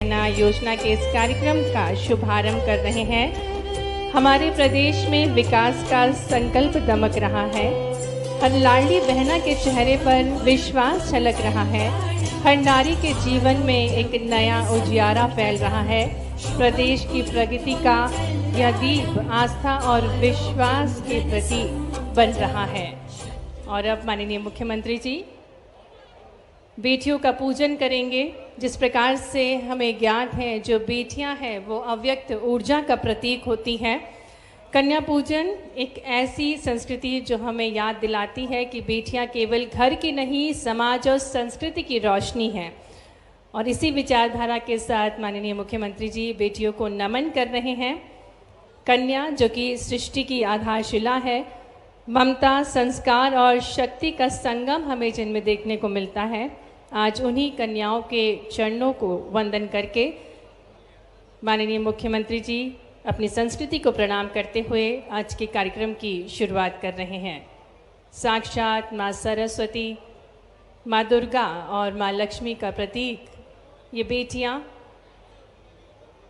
योजना के इस कार्यक्रम का शुभारंभ कर रहे हैं। हमारे प्रदेश में विकास का संकल्प दमक रहा है। हर लाडली बहना के चेहरे पर विश्वास झलक रहा है। हर नारी के जीवन में एक नया उजियारा फैल रहा है। प्रदेश की प्रगति का यह दीप आस्था और विश्वास के प्रतीक बन रहा है। और अब माननीय मुख्यमंत्री जी बेटियों का पूजन करेंगे। जिस प्रकार से हमें ज्ञात है, जो बेटियां हैं वो अव्यक्त ऊर्जा का प्रतीक होती हैं। कन्या पूजन एक ऐसी संस्कृति जो हमें याद दिलाती है कि बेटियां केवल घर की नहीं, समाज और संस्कृति की रोशनी हैं। और इसी विचारधारा के साथ माननीय मुख्यमंत्री जी बेटियों को नमन कर रहे हैं। कन्या जो कि सृष्टि की आधारशिला है, ममता, संस्कार और शक्ति का संगम हमें जिनमें देखने को मिलता है। आज उन्हीं कन्याओं के चरणों को वंदन करके माननीय मुख्यमंत्री जी अपनी संस्कृति को प्रणाम करते हुए आज के कार्यक्रम की शुरुआत कर रहे हैं। साक्षात माँ सरस्वती, माँ दुर्गा और माँ लक्ष्मी का प्रतीक ये बेटियाँ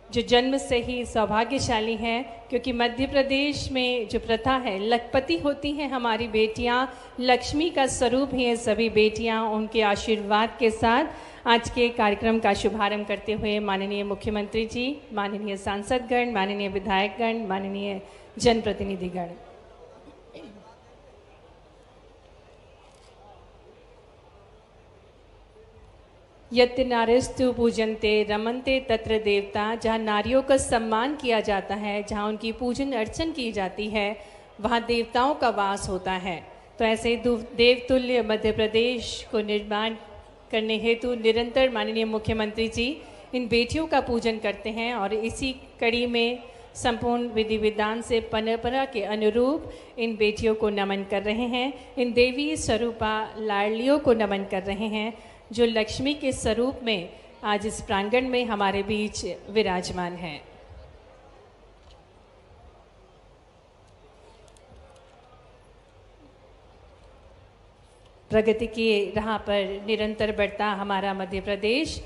जो जन्म से ही सौभाग्यशाली हैं, क्योंकि मध्य प्रदेश में जो प्रथा है लखपति होती हैं हमारी बेटियां, लक्ष्मी का स्वरूप ही है सभी बेटियां। उनके आशीर्वाद के साथ आज के कार्यक्रम का शुभारंभ करते हुए माननीय मुख्यमंत्री जी, माननीय सांसदगण, माननीय विधायकगण, माननीय जनप्रतिनिधिगण, यत् नारीस्तु पूजन्ते रमन्ते तत्र देवता। जहाँ नारियों का सम्मान किया जाता है, जहाँ उनकी पूजन अर्चन की जाती है, वहाँ देवताओं का वास होता है। तो ऐसे देवतुल्य मध्य प्रदेश को निर्माण करने हेतु निरंतर माननीय मुख्यमंत्री जी इन बेटियों का पूजन करते हैं। और इसी कड़ी में संपूर्ण विधि विधान से परंपरा के अनुरूप इन बेटियों को नमन कर रहे हैं। इन देवी स्वरूपा लाडलियों को नमन कर रहे हैं जो लक्ष्मी के स्वरूप में आज इस प्रांगण में हमारे बीच विराजमान हैं। प्रगति की राह पर निरंतर बढ़ता हमारा मध्य प्रदेश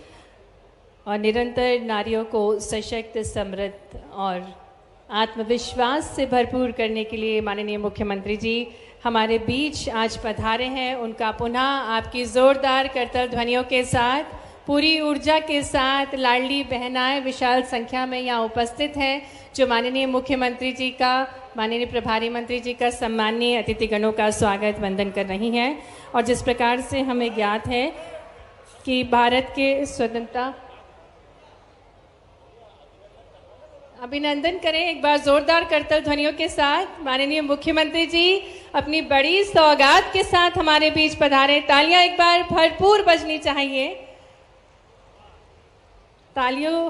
और निरंतर नारियों को सशक्त, समृद्ध और आत्मविश्वास से भरपूर करने के लिए माननीय मुख्यमंत्री जी हमारे बीच आज पधारे हैं। उनका पुनः आपकी जोरदार करतल ध्वनियों के साथ, पूरी ऊर्जा के साथ लाडली बहनाएं विशाल संख्या में यहाँ उपस्थित हैं, जो माननीय मुख्यमंत्री जी का, माननीय प्रभारी मंत्री जी का, सम्मानीय अतिथिगणों का स्वागत वंदन कर रही हैं। और जिस प्रकार से हमें ज्ञात है कि भारत के स्वतंत्रता, अभिनंदन करें एक बार जोरदार करतल ध्वनियों के साथ। माननीय मुख्यमंत्री जी अपनी बड़ी सौगात के साथ हमारे बीच पधारे। तालियां एक बार भरपूर बजनी चाहिए। तालियों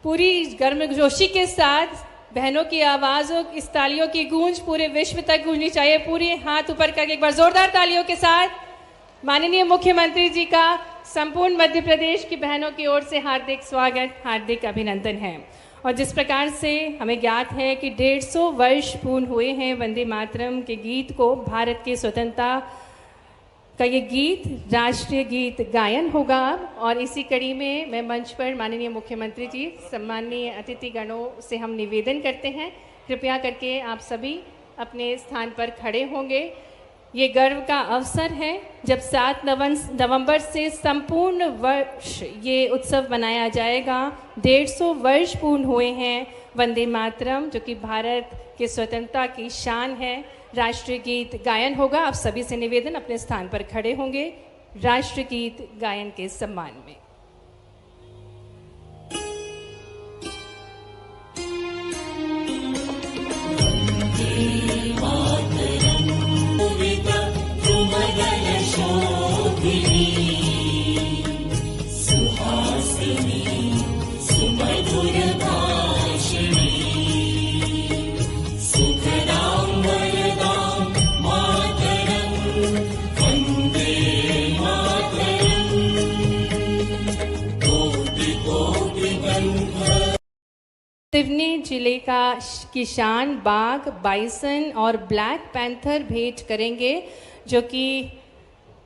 पूरी गर्मजोशी के साथ, बहनों की आवाज़ों, इस तालियों की गूंज पूरे विश्व तक गूंजनी चाहिए। पूरे हाथ ऊपर करके एक बार जोरदार तालियों के साथ माननीय मुख्यमंत्री जी का संपूर्ण मध्य प्रदेश की बहनों की ओर से हार्दिक स्वागत, हार्दिक अभिनंदन है। और जिस प्रकार से हमें ज्ञात है कि 150 वर्ष पूर्ण हुए हैं वंदे मातरम के गीत को, भारत की स्वतंत्रता का ये गीत राष्ट्रीय गीत गायन होगा। और इसी कड़ी में मैं मंच पर माननीय मुख्यमंत्री जी, सम्माननीय अतिथिगणों से हम निवेदन करते हैं, कृपया करके आप सभी अपने स्थान पर खड़े होंगे। ये गर्व का अवसर है जब 7 नवंबर से संपूर्ण वर्ष ये उत्सव मनाया जाएगा। 150 वर्ष पूर्ण हुए हैं वंदे मातरम, जो कि भारत के स्वतंत्रता की शान है। राष्ट्रीय गीत गायन होगा। आप सभी से निवेदन अपने स्थान पर खड़े होंगे राष्ट्रीय गीत गायन के सम्मान में। सिवनी जिले की शान बाघ, बाइसन और ब्लैक पैंथर भेंट करेंगे, जो कि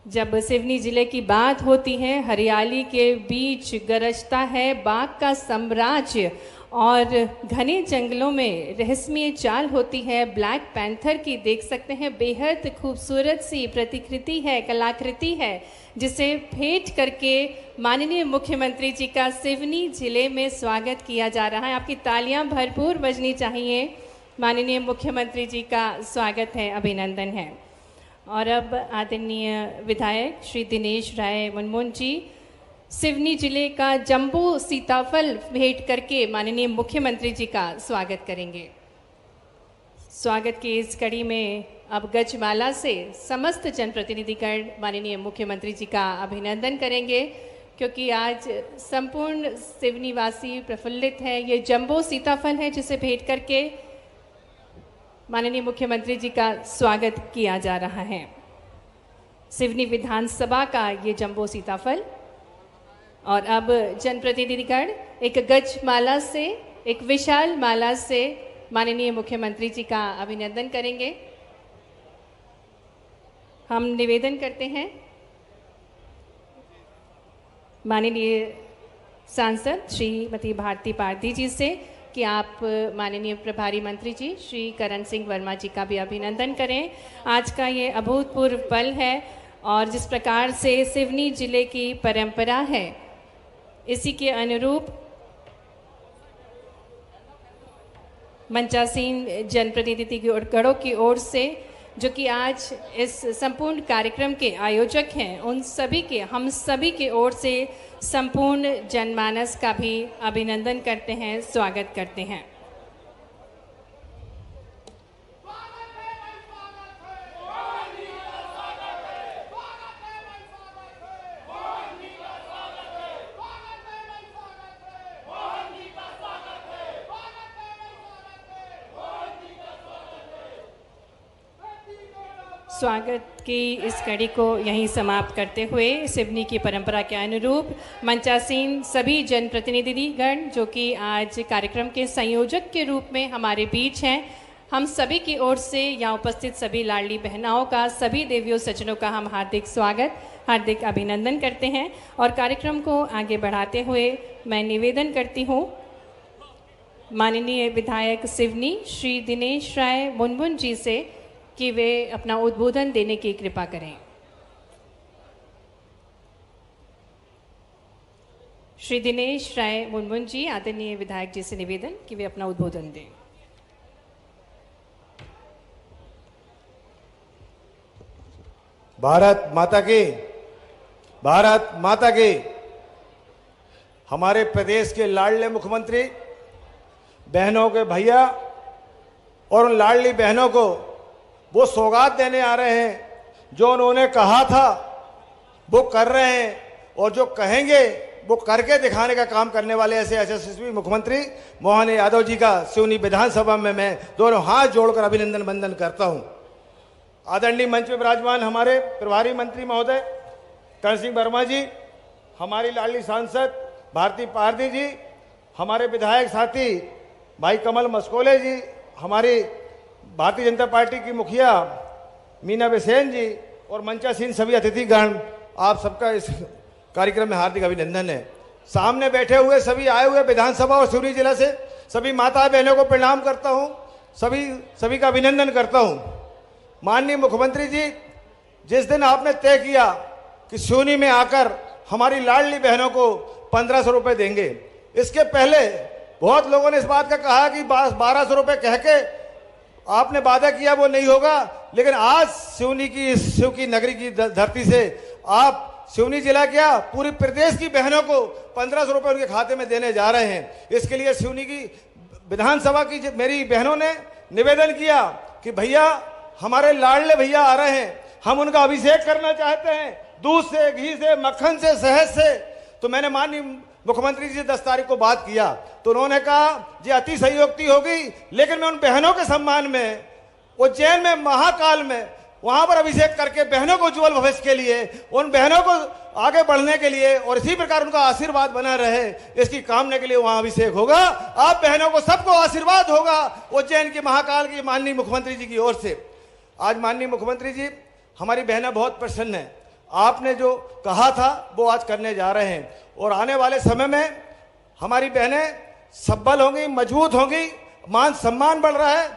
जब सिवनी जिले की बात होती है, हरियाली के बीच गरजता है बाघ का साम्राज्य और घने जंगलों में रहस्यमय चाल होती है ब्लैक पैंथर की। देख सकते हैं बेहद खूबसूरत सी प्रतिकृति है, कलाकृति है, जिसे भेंट करके माननीय मुख्यमंत्री जी का सिवनी जिले में स्वागत किया जा रहा है। आपकी तालियां भरपूर बजनी चाहिए। माननीय मुख्यमंत्री जी का स्वागत है, अभिनंदन है। और अब आदरणीय विधायक श्री दिनेश राय मुनमुन जी सिवनी जिले का जंबो सीताफल भेंट करके माननीय मुख्यमंत्री जी का स्वागत करेंगे। स्वागत की इस कड़ी में अब गजमाला से समस्त जनप्रतिनिधिगण माननीय मुख्यमंत्री जी का अभिनंदन करेंगे, क्योंकि आज संपूर्ण सिवनी वासी प्रफुल्लित है। ये जंबो सीताफल है जिसे भेंट करके माननीय मुख्यमंत्री जी का स्वागत किया जा रहा है। सिवनी विधानसभा का ये जंबो सीताफल। और अब जनप्रतिनिधिगण एक गज माला से, एक विशाल माला से माननीय मुख्यमंत्री जी का अभिनंदन करेंगे। हम निवेदन करते हैं माननीय सांसद श्रीमती भारती पारधी जी से कि आप माननीय प्रभारी मंत्री जी श्री करण सिंह वर्मा जी का भी अभिनंदन करें। आज का ये अभूतपूर्व पल है और जिस प्रकार से सिवनी जिले की परंपरा है, इसी के अनुरूप मंचासीन जनप्रतिनिधिगणों की ओर से, जो कि आज इस संपूर्ण कार्यक्रम के आयोजक हैं, उन सभी के, हम सभी के ओर से संपूर्ण जनमानस का भी अभिनंदन करते हैं, स्वागत करते हैं। स्वागत की इस कड़ी को यहीं समाप्त करते हुए सिवनी की परंपरा के अनुरूप मंचासीन सभी जनप्रतिनिधिगण जो कि आज कार्यक्रम के संयोजक के रूप में हमारे बीच हैं, हम सभी की ओर से यहाँ उपस्थित सभी लाडली बहनाओं का, सभी देवियों सज्जनों का हम हार्दिक स्वागत, हार्दिक अभिनंदन करते हैं। और कार्यक्रम को आगे बढ़ाते हुए मैं निवेदन करती हूँ माननीय विधायक सिवनी श्री दिनेश राय मुनमुन जी से कि वे अपना उद्बोधन देने की कृपा करें। श्री दिनेश राय मुनमुन जी, आदरणीय विधायक जी से निवेदन कि वे अपना उद्बोधन दें। भारत माता की, भारत माता की। हमारे प्रदेश के लाडले मुख्यमंत्री बहनों के भैया और उन लाडली बहनों को वो सौगात देने आ रहे हैं। जो उन्होंने कहा था वो कर रहे हैं और जो कहेंगे वो करके दिखाने का काम करने वाले ऐसे यशस्वी मुख्यमंत्री मोहन यादव जी का सिवनी विधानसभा में मैं दोनों हाथ जोड़कर अभिनंदन वंदन करता हूं। आदरणीय मंच में विराजमान हमारे प्रभारी मंत्री महोदय करण सिंह वर्मा जी, हमारी लाडली सांसद भारती पारधी जी, हमारे विधायक साथी भाई कमल मस्कोले जी, हमारी भारतीय जनता पार्टी की मुखिया मीना बेसेन जी और मंचासीन सभी अतिथिगण, आप सबका इस कार्यक्रम में हार्दिक अभिनंदन है। सामने बैठे हुए सभी आए हुए विधानसभा और सिवनी जिला से सभी माता बहनों को प्रणाम करता हूं, सभी का अभिनंदन करता हूं। माननीय मुख्यमंत्री जी, जिस दिन आपने तय किया कि सिवनी में आकर हमारी लाडली बहनों को 1500 रुपये देंगे, इसके पहले बहुत लोगों ने इस बात का कहा कि 1200 रुपये कह के आपने वादा किया वो नहीं होगा, लेकिन आज सिवनी की, शिव की नगरी की धरती से आप सिवनी जिला क्या पूरे प्रदेश की बहनों को 1500 रुपये उनके खाते में देने जा रहे हैं। इसके लिए सिवनी की विधानसभा की मेरी बहनों ने निवेदन किया कि भैया हमारे लाडले भैया आ रहे हैं, हम उनका अभिषेक करना चाहते हैं दूध से, घी से, मक्खन से, शहद से। तो मैंने माननीय मुख्यमंत्री जी से 10 तारीख को बात किया तो उन्होंने कहा ये अति संयोक्ति होगी, लेकिन मैं उन बहनों के सम्मान में उज्जैन में महाकाल में वहां पर अभिषेक करके बहनों को उज्जवल भविष्य के लिए, उन बहनों को आगे बढ़ने के लिए और इसी प्रकार उनका आशीर्वाद बना रहे, इसकी कामना के लिए वहां अभिषेक होगा। आप बहनों को सबको आशीर्वाद होगा उज्जैन के महाकाल की माननीय मुख्यमंत्री जी की ओर से। आज माननीय मुख्यमंत्री जी, हमारी बहनें बहुत प्रसन्न है। आपने जो कहा था वो आज करने जा रहे हैं। और आने वाले समय में हमारी बहनें सबल होंगी, मजबूत होंगी, मान सम्मान बढ़ रहा है।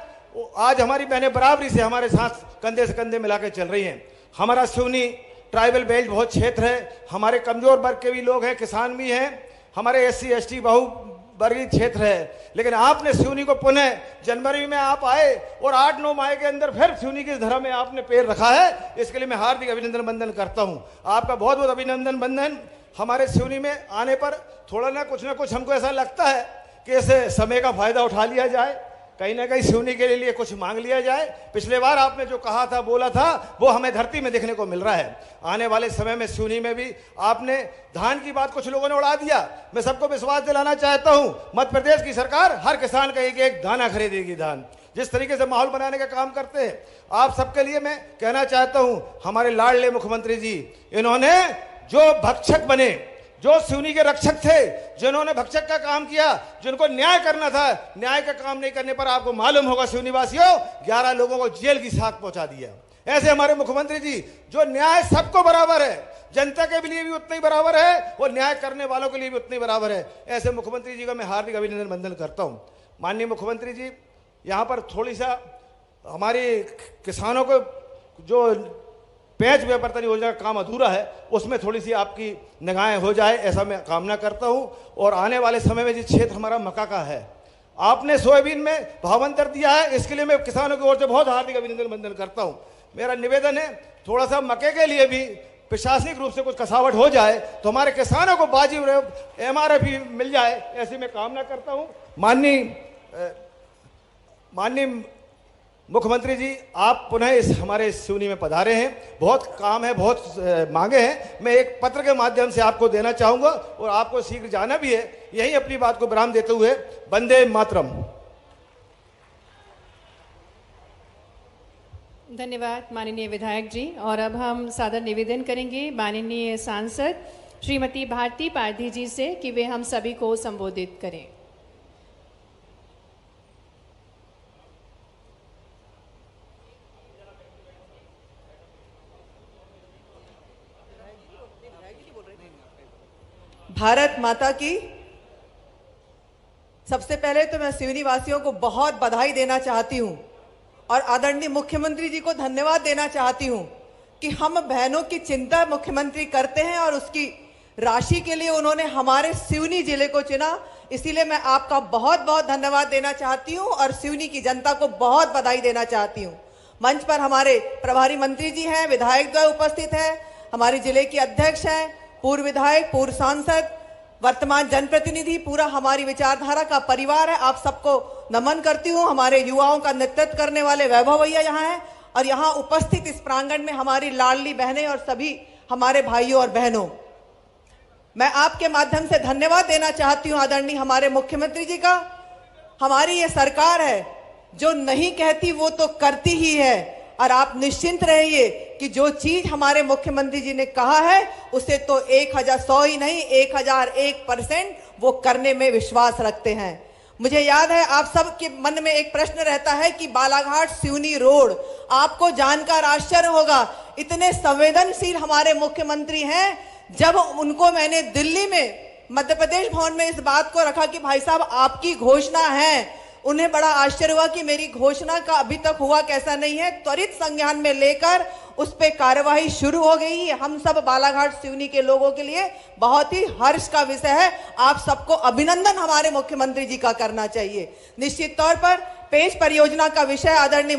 आज हमारी बहनें बराबरी से हमारे साथ कंधे से कंधे मिला के चल रही हैं। हमारा सिवनी ट्राइबल बेल्ट बहुत क्षेत्र है, हमारे कमजोर वर्ग के भी लोग हैं, किसान भी हैं, हमारे SC ST बहुवर्गीय क्षेत्र है। लेकिन आपने सिवनी को पुनः जनवरी में आप आए और 8-9 माह के अंदर फिर सिवनी की धरा में आपने पैर रखा है, इसके लिए मैं हार्दिक अभिनंदन वंदन करता हूं। आपका बहुत बहुत अभिनंदन वंदन। हमारे सिवनी में आने पर थोड़ा ना कुछ हमको ऐसा लगता है कि ऐसे समय का फायदा उठा लिया जाए, कहीं ना कहीं सिवनी के लिए कुछ मांग लिया जाए। पिछले बार आपने जो कहा था, बोला था, वो हमें धरती में देखने को मिल रहा है। आने वाले समय में सिवनी में भी आपने धान की बात कुछ लोगों ने उड़ा दिया। मैं सबको विश्वास दिलाना चाहता हूं, मध्य प्रदेश की सरकार हर किसान का एक एक दाना खरीदेगी। धान जिस तरीके से माहौल बनाने का काम करते हैं, आप सबके लिए मैं कहना चाहता हूं, हमारे लाडले मुख्यमंत्री जी, इन्होंने जो भक्षक बने, जो सिवनी के रक्षक थे, जिन्होंने भक्षक का काम किया, जिनको न्याय करना था, न्याय का काम नहीं करने पर आपको मालूम होगा सिवनी वासियों, 11 लोगों को जेल की साख पहुंचा दिया। ऐसे हमारे मुख्यमंत्री जी, जो न्याय सबको बराबर है, जनता के लिए भी उतना ही बराबर है और न्याय करने वालों के लिए भी उतना ही बराबर है, ऐसे मुख्यमंत्री जी का मैं हार्दिक अभिनंदन वंदन करता हूं। माननीय मुख्यमंत्री जी, यहाँ पर थोड़ी सा हमारे किसानों को जो पेंच व्यापार योजना का काम अधूरा है, उसमें थोड़ी सी आपकी निगाहें हो जाए, ऐसा मैं कामना करता हूं। और आने वाले समय में जिस क्षेत्र हमारा मक्का का है, आपने सोयाबीन में भावांतर दिया है, इसके लिए मैं किसानों की ओर से बहुत हार्दिक अभिनंदन वंदन करता हूं। मेरा निवेदन है, थोड़ा सा मक्के के लिए भी प्रशासनिक रूप से कुछ कसावट हो जाए तो हमारे किसानों को वाजिब MRP मिल जाए, ऐसी मैं कामना करता हूं। माननीय मुख्यमंत्री जी, आप पुनः इस हमारे सिवनी में पधारे हैं, बहुत काम है, बहुत मांगे हैं। मैं एक पत्र के माध्यम से आपको देना चाहूंगा और आपको शीघ्र जाना भी है। यही अपनी बात को विराम देते हुए वंदे मातरम। धन्यवाद माननीय विधायक जी। और अब हम सादर निवेदन करेंगे माननीय सांसद श्रीमती भारती पारधी जी से कि वे हम सभी को संबोधित करें। भारत माता की। सबसे पहले तो मैं सिवनी वासियों को बहुत बधाई देना चाहती हूं और आदरणीय मुख्यमंत्री जी को धन्यवाद देना चाहती हूं कि हम बहनों की चिंता मुख्यमंत्री करते हैं और उसकी राशि के लिए उन्होंने हमारे सिवनी जिले को चुना। इसीलिए मैं आपका बहुत बहुत धन्यवाद देना चाहती हूं और सिवनी की जनता को बहुत बधाई देना चाहती हूं। मंच पर हमारे प्रभारी मंत्री जी हैं, विधायक द्वय उपस्थित हैं, हमारे जिले के अध्यक्ष हैं, पूर्व विधायक, पूर्व सांसद, वर्तमान जनप्रतिनिधि, पूरा हमारी विचारधारा का परिवार है। आप सबको नमन करती हूँ। हमारे युवाओं का नेतृत्व करने वाले वैभव भैया यहाँ हैं और यहाँ उपस्थित इस प्रांगण में हमारी लाडली बहनें और सभी हमारे भाइयों और बहनों, मैं आपके माध्यम से धन्यवाद देना चाहती हूँ आदरणीय हमारे मुख्यमंत्री जी का। हमारी ये सरकार है जो नहीं कहती वो तो करती ही है और आप निश्चिंत रहिए कि जो चीज हमारे मुख्यमंत्री जी ने कहा है उसे तो 100 ही नहीं 1001% वो करने में विश्वास रखते हैं। मुझे याद है आप सब के मन में एक प्रश्न रहता है कि बालाघाट सिवनी रोड, आपको जानकर आश्चर्य होगा इतने संवेदनशील हमारे मुख्यमंत्री हैं। जब उनको मैंने दिल्ली में मध्य प्रदेश भवन में इस बात को रखा कि भाई साहब आपकी घोषणा है, उन्हें बड़ा आश्चर्य हुआ कि मेरी घोषणा का अभी तक हुआ कैसा नहीं है। त्वरित संज्ञान में लेकर उस पर कार्यवाही शुरू हो गई। हम सब बालाघाट सिवनी के लोगों के लिए बहुत ही हर्ष का विषय है। आप सबको अभिनंदन हमारे मुख्यमंत्री जी का करना चाहिए। निश्चित तौर पर पेंच परियोजना का विषय आदरणीय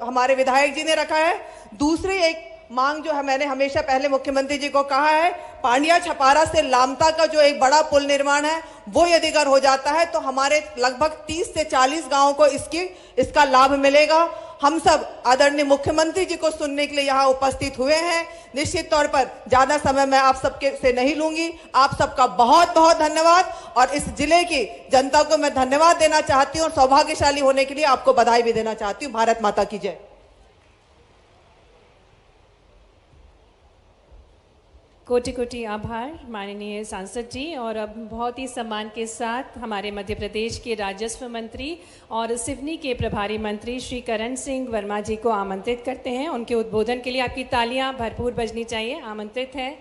हमारे विधायक जी ने रखा है। दूसरी एक मांग जो है, मैंने हमेशा पहले मुख्यमंत्री जी को कहा है, पांडिया छपारा से लामता का जो एक बड़ा पुल निर्माण है वो यदि अगर हो जाता है तो हमारे लगभग 30 से 40 गांवों को इसका लाभ मिलेगा। हम सब आदरणीय मुख्यमंत्री जी को सुनने के लिए यहाँ उपस्थित हुए हैं। निश्चित तौर पर ज्यादा समय मैं आप सबके से नहीं लूंगी। आप सबका बहुत बहुत धन्यवाद और इस जिले की जनता को मैं धन्यवाद देना चाहती हूँ और सौभाग्यशाली होने के लिए आपको बधाई भी देना चाहती हूँ। भारत माता की जय। कोटि कोटि आभार माननीय सांसद जी। और अब बहुत ही सम्मान के साथ हमारे मध्य प्रदेश के राजस्व मंत्री और सिवनी के प्रभारी मंत्री श्री करण सिंह वर्मा जी को आमंत्रित करते हैं। उनके उद्बोधन के लिए आपकी तालियां भरपूर बजनी चाहिए। आमंत्रित है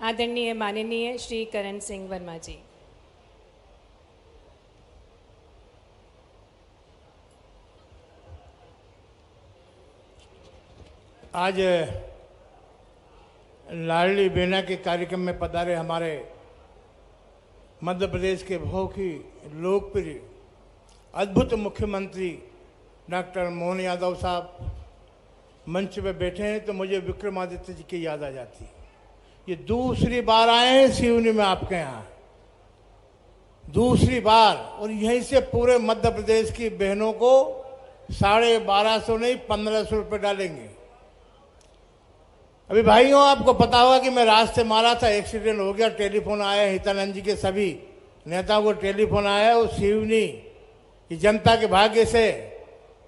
आदरणीय माननीय श्री करण सिंह वर्मा जी। आज लाडली बहना के कार्यक्रम में पधारे हमारे मध्य प्रदेश के बहुत ही लोकप्रिय अद्भुत मुख्यमंत्री डॉक्टर मोहन यादव साहब मंच पे बैठे हैं तो मुझे विक्रमादित्य जी की याद आ जाती। ये दूसरी बार आए हैं सिवनी में आपके यहाँ, दूसरी बार, और यहीं से पूरे मध्य प्रदेश की बहनों को 1250 नहीं 1500 रुपये डालेंगे। अभी भाइयों आपको पता होगा कि मैं रास्ते मारा था, एक्सीडेंट हो गया, टेलीफोन आया, हितानंद जी के सभी नेताओं को टेलीफोन आया। और सिवनी की जनता के भाग्य से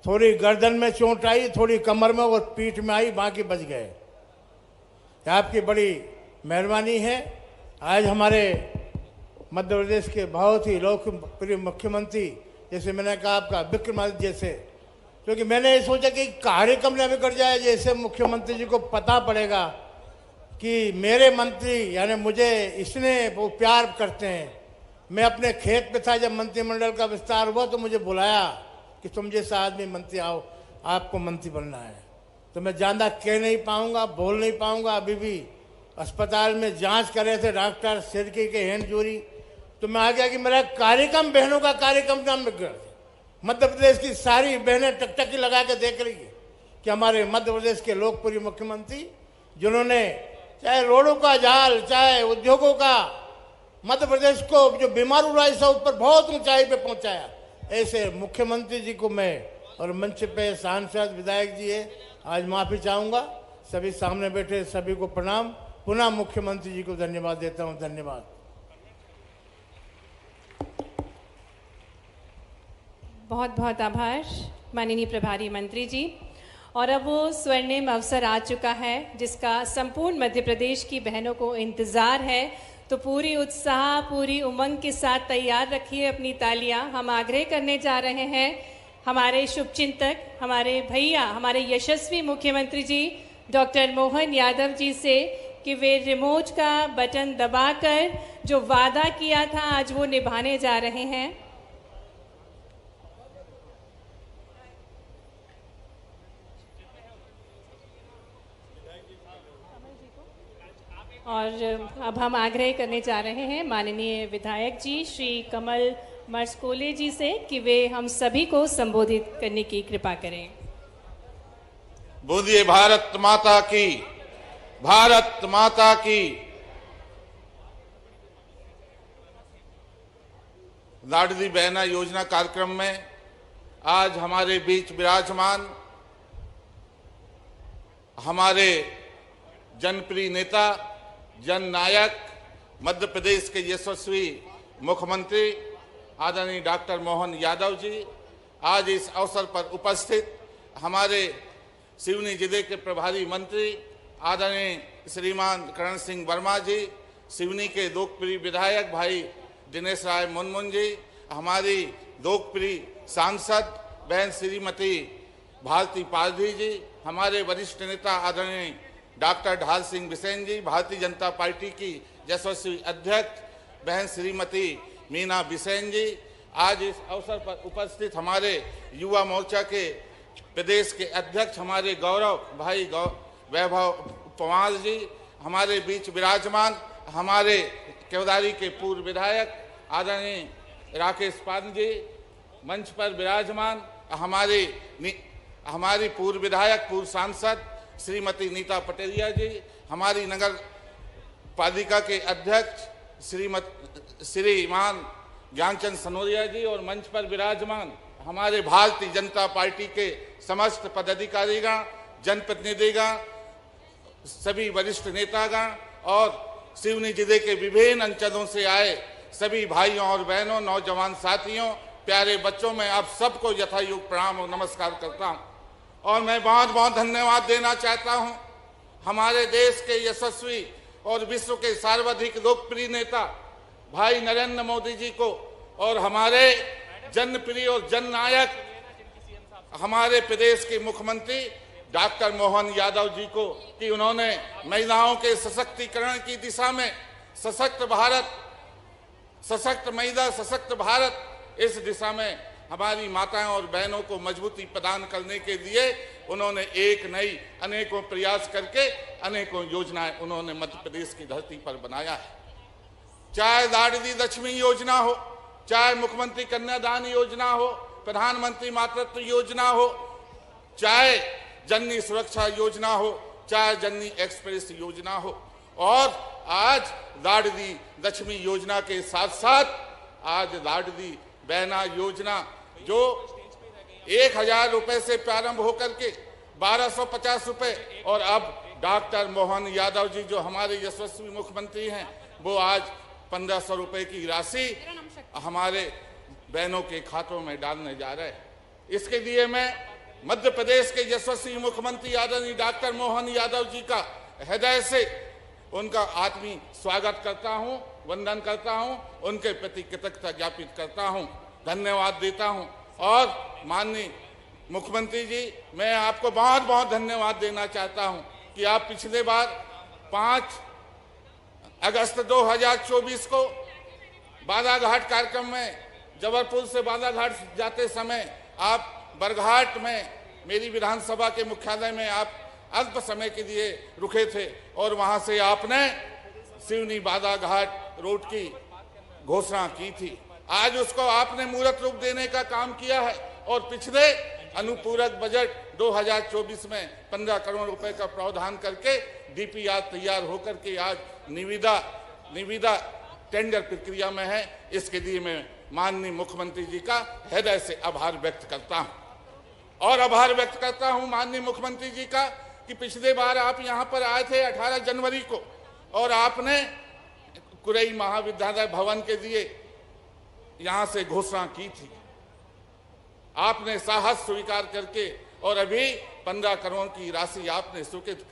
थोड़ी गर्दन में चोट आई, थोड़ी कमर में और पीठ में आई, बाकी बच गए। आपकी बड़ी मेहरबानी है। आज हमारे मध्य प्रदेश के बहुत ही लोकप्रिय मुख्यमंत्री, जैसे मैंने कहा आपका विक्रमादित्य जैसे, क्योंकि मैंने ये सोचा कि कार्यक्रम न बिगड़ जाए, जैसे मुख्यमंत्री जी को पता पड़ेगा कि मेरे मंत्री यानी मुझे इसने वो प्यार करते हैं। मैं अपने खेत पे था जब मंत्रिमंडल का विस्तार हुआ तो मुझे बुलाया कि तुम जैसा आदमी मंत्री आओ, आपको मंत्री बनना है। तो मैं ज़्यादा कह नहीं पाऊँगा, बोल नहीं पाऊँगा। अभी भी अस्पताल में जांच कर रहे थे डॉक्टर सिरकी के हैंड जोरी, तो मैं आ गया कि मेरा कार्यक्रम बहनों का कार्यक्रम नाम बिगड़। मध्य प्रदेश की सारी बहनें टकटकी लगा के देख रही है कि हमारे मध्य प्रदेश के लोकप्रिय मुख्यमंत्री, जिन्होंने चाहे रोडों का जाल, चाहे उद्योगों का, मध्य प्रदेश को जो बीमार हुआ है सब ऊपर बहुत ऊंचाई पे पहुंचाया, ऐसे मुख्यमंत्री जी को मैं, और मंच पे सांसद विधायक जी है, आज माफी चाहूँगा। सभी सामने बैठे सभी को प्रणाम। पुनः मुख्यमंत्री जी को धन्यवाद देता हूँ। धन्यवाद। बहुत बहुत आभार माननीय प्रभारी मंत्री जी। और अब वो स्वर्णिम अवसर आ चुका है जिसका संपूर्ण मध्य प्रदेश की बहनों को इंतज़ार है। तो पूरी उत्साह, पूरी उमंग के साथ तैयार रखिए अपनी तालियां। हम आग्रह करने जा रहे हैं हमारे शुभचिंतक, हमारे भैया, हमारे यशस्वी मुख्यमंत्री जी डॉक्टर मोहन यादव जी से कि वे रिमोट का बटन दबाकर जो वादा किया था आज वो निभाने जा रहे हैं। और अब हम आग्रह करने जा रहे हैं माननीय विधायक जी श्री कमल मर्सकोले जी से कि वे हम सभी को संबोधित करने की कृपा करें। बोलिए भारत माता की, भारत माता की। लाडली बहना योजना कार्यक्रम में आज हमारे बीच विराजमान हमारे जनप्रिय नेता, जननायक, मध्य प्रदेश के यशस्वी मुख्यमंत्री आदरणीय डॉक्टर मोहन यादव जी, आज इस अवसर पर उपस्थित हमारे सिवनी जिले के प्रभारी मंत्री आदरणीय श्रीमान करण सिंह वर्मा जी, सिवनी के लोकप्रिय विधायक भाई दिनेश राय मुनमुन जी, हमारी लोकप्रिय सांसद बहन श्रीमती भारती पारधी जी, हमारे वरिष्ठ नेता आदरणीय डॉक्टर ढाल सिंह बिसेन जी, भारतीय जनता पार्टी की यशस्वी अध्यक्ष बहन श्रीमती मीना बिसेन जी, आज इस अवसर पर उपस्थित हमारे युवा मोर्चा के प्रदेश के अध्यक्ष हमारे गौरव भाई वैभव पवार जी, हमारे बीच विराजमान हमारे केवदारी के पूर्व विधायक आदरणीय राकेश पान जी, मंच पर विराजमान हमारी पूर्व विधायक, पूर्व सांसद श्रीमती नीता पटेरिया जी, हमारी नगर पालिका के अध्यक्ष श्रीमान ज्ञानचंद सनोरिया जी, और मंच पर विराजमान हमारे भारतीय जनता पार्टी के समस्त पदाधिकारीगण, जनप्रतिनिधिगण, सभी वरिष्ठ नेतागण और सिवनी जिले के विभिन्न अंचलों से आए सभी भाइयों और बहनों, नौजवान साथियों, प्यारे बच्चों, मैं आप सबको यथायोग प्रणाम और नमस्कार करता हूं। और मैं बहुत बहुत धन्यवाद देना चाहता हूं हमारे देश के यशस्वी और विश्व के सर्वाधिक लोकप्रिय नेता भाई नरेंद्र मोदी जी को और हमारे जनप्रिय और जननायक हमारे प्रदेश के मुख्यमंत्री डॉक्टर मोहन यादव जी को कि उन्होंने महिलाओं के सशक्तिकरण की दिशा में सशक्त भारत, सशक्त महिला, सशक्त भारत, इस दिशा में हमारी माताओं और बहनों को मजबूती प्रदान करने के लिए उन्होंने एक नई अनेकों प्रयास करके अनेकों योजनाएं उन्होंने मध्य प्रदेश की धरती पर बनाया है। चाहे लाडली लक्ष्मी योजना हो, चाहे मुख्यमंत्री कन्यादान योजना हो, प्रधानमंत्री मातृत्व योजना हो, चाहे जननी सुरक्षा योजना हो, चाहे जननी एक्सप्रेस योजना हो, और आज लाडली लक्ष्मी योजना के साथ साथ आज लाडली बहना योजना जो 1000 रुपए से प्रारंभ होकर के 1250 रुपए, और अब डॉक्टर मोहन यादव जी जो हमारे यशस्वी मुख्यमंत्री हैं वो आज 1500 रुपए की राशि हमारे बहनों के खातों में डालने जा रहे हैं। इसके लिए मैं मध्य प्रदेश के यशस्वी मुख्यमंत्री आदरणीय डॉक्टर मोहन यादव जी का हृदय से उनका आत्मीय स्वागत करता हूं, वंदन करता हूं, उनके प्रति कृतज्ञता ज्ञापित करता हूं, धन्यवाद देता हूं। और माननीय मुख्यमंत्री जी, मैं आपको बहुत बहुत धन्यवाद देना चाहता हूं कि आप पिछले बार 5 अगस्त 2024 को बालाघाट कार्यक्रम में जबलपुर से बालाघाट जाते समय आप बरघाट में मेरी विधानसभा के मुख्यालय में आप अल्प समय के लिए रुके थे और वहां से आपने सिवनी बालाघाट रोड की घोषणा की थी। आज उसको आपने मूर्त रूप देने का काम किया है और पिछले अनुपूरक बजट 2024 में 15 करोड़ रुपए का प्रावधान करके डीपीआर तैयार होकर के आज निविदा टेंडर प्रक्रिया में है। इसके लिए मैं माननीय मुख्यमंत्री जी का हृदय से आभार व्यक्त करता हूं और आभार व्यक्त करता हूं माननीय मुख्यमंत्री जी का कि पिछले बार आप यहां पर आए थे 18 जनवरी को और आपने कुरई महाविद्यालय भवन के लिए यहां से घोषणा की थी। आपने साहस स्वीकार करके और अभी 15 करोड़ की राशि आपने स्वीकृत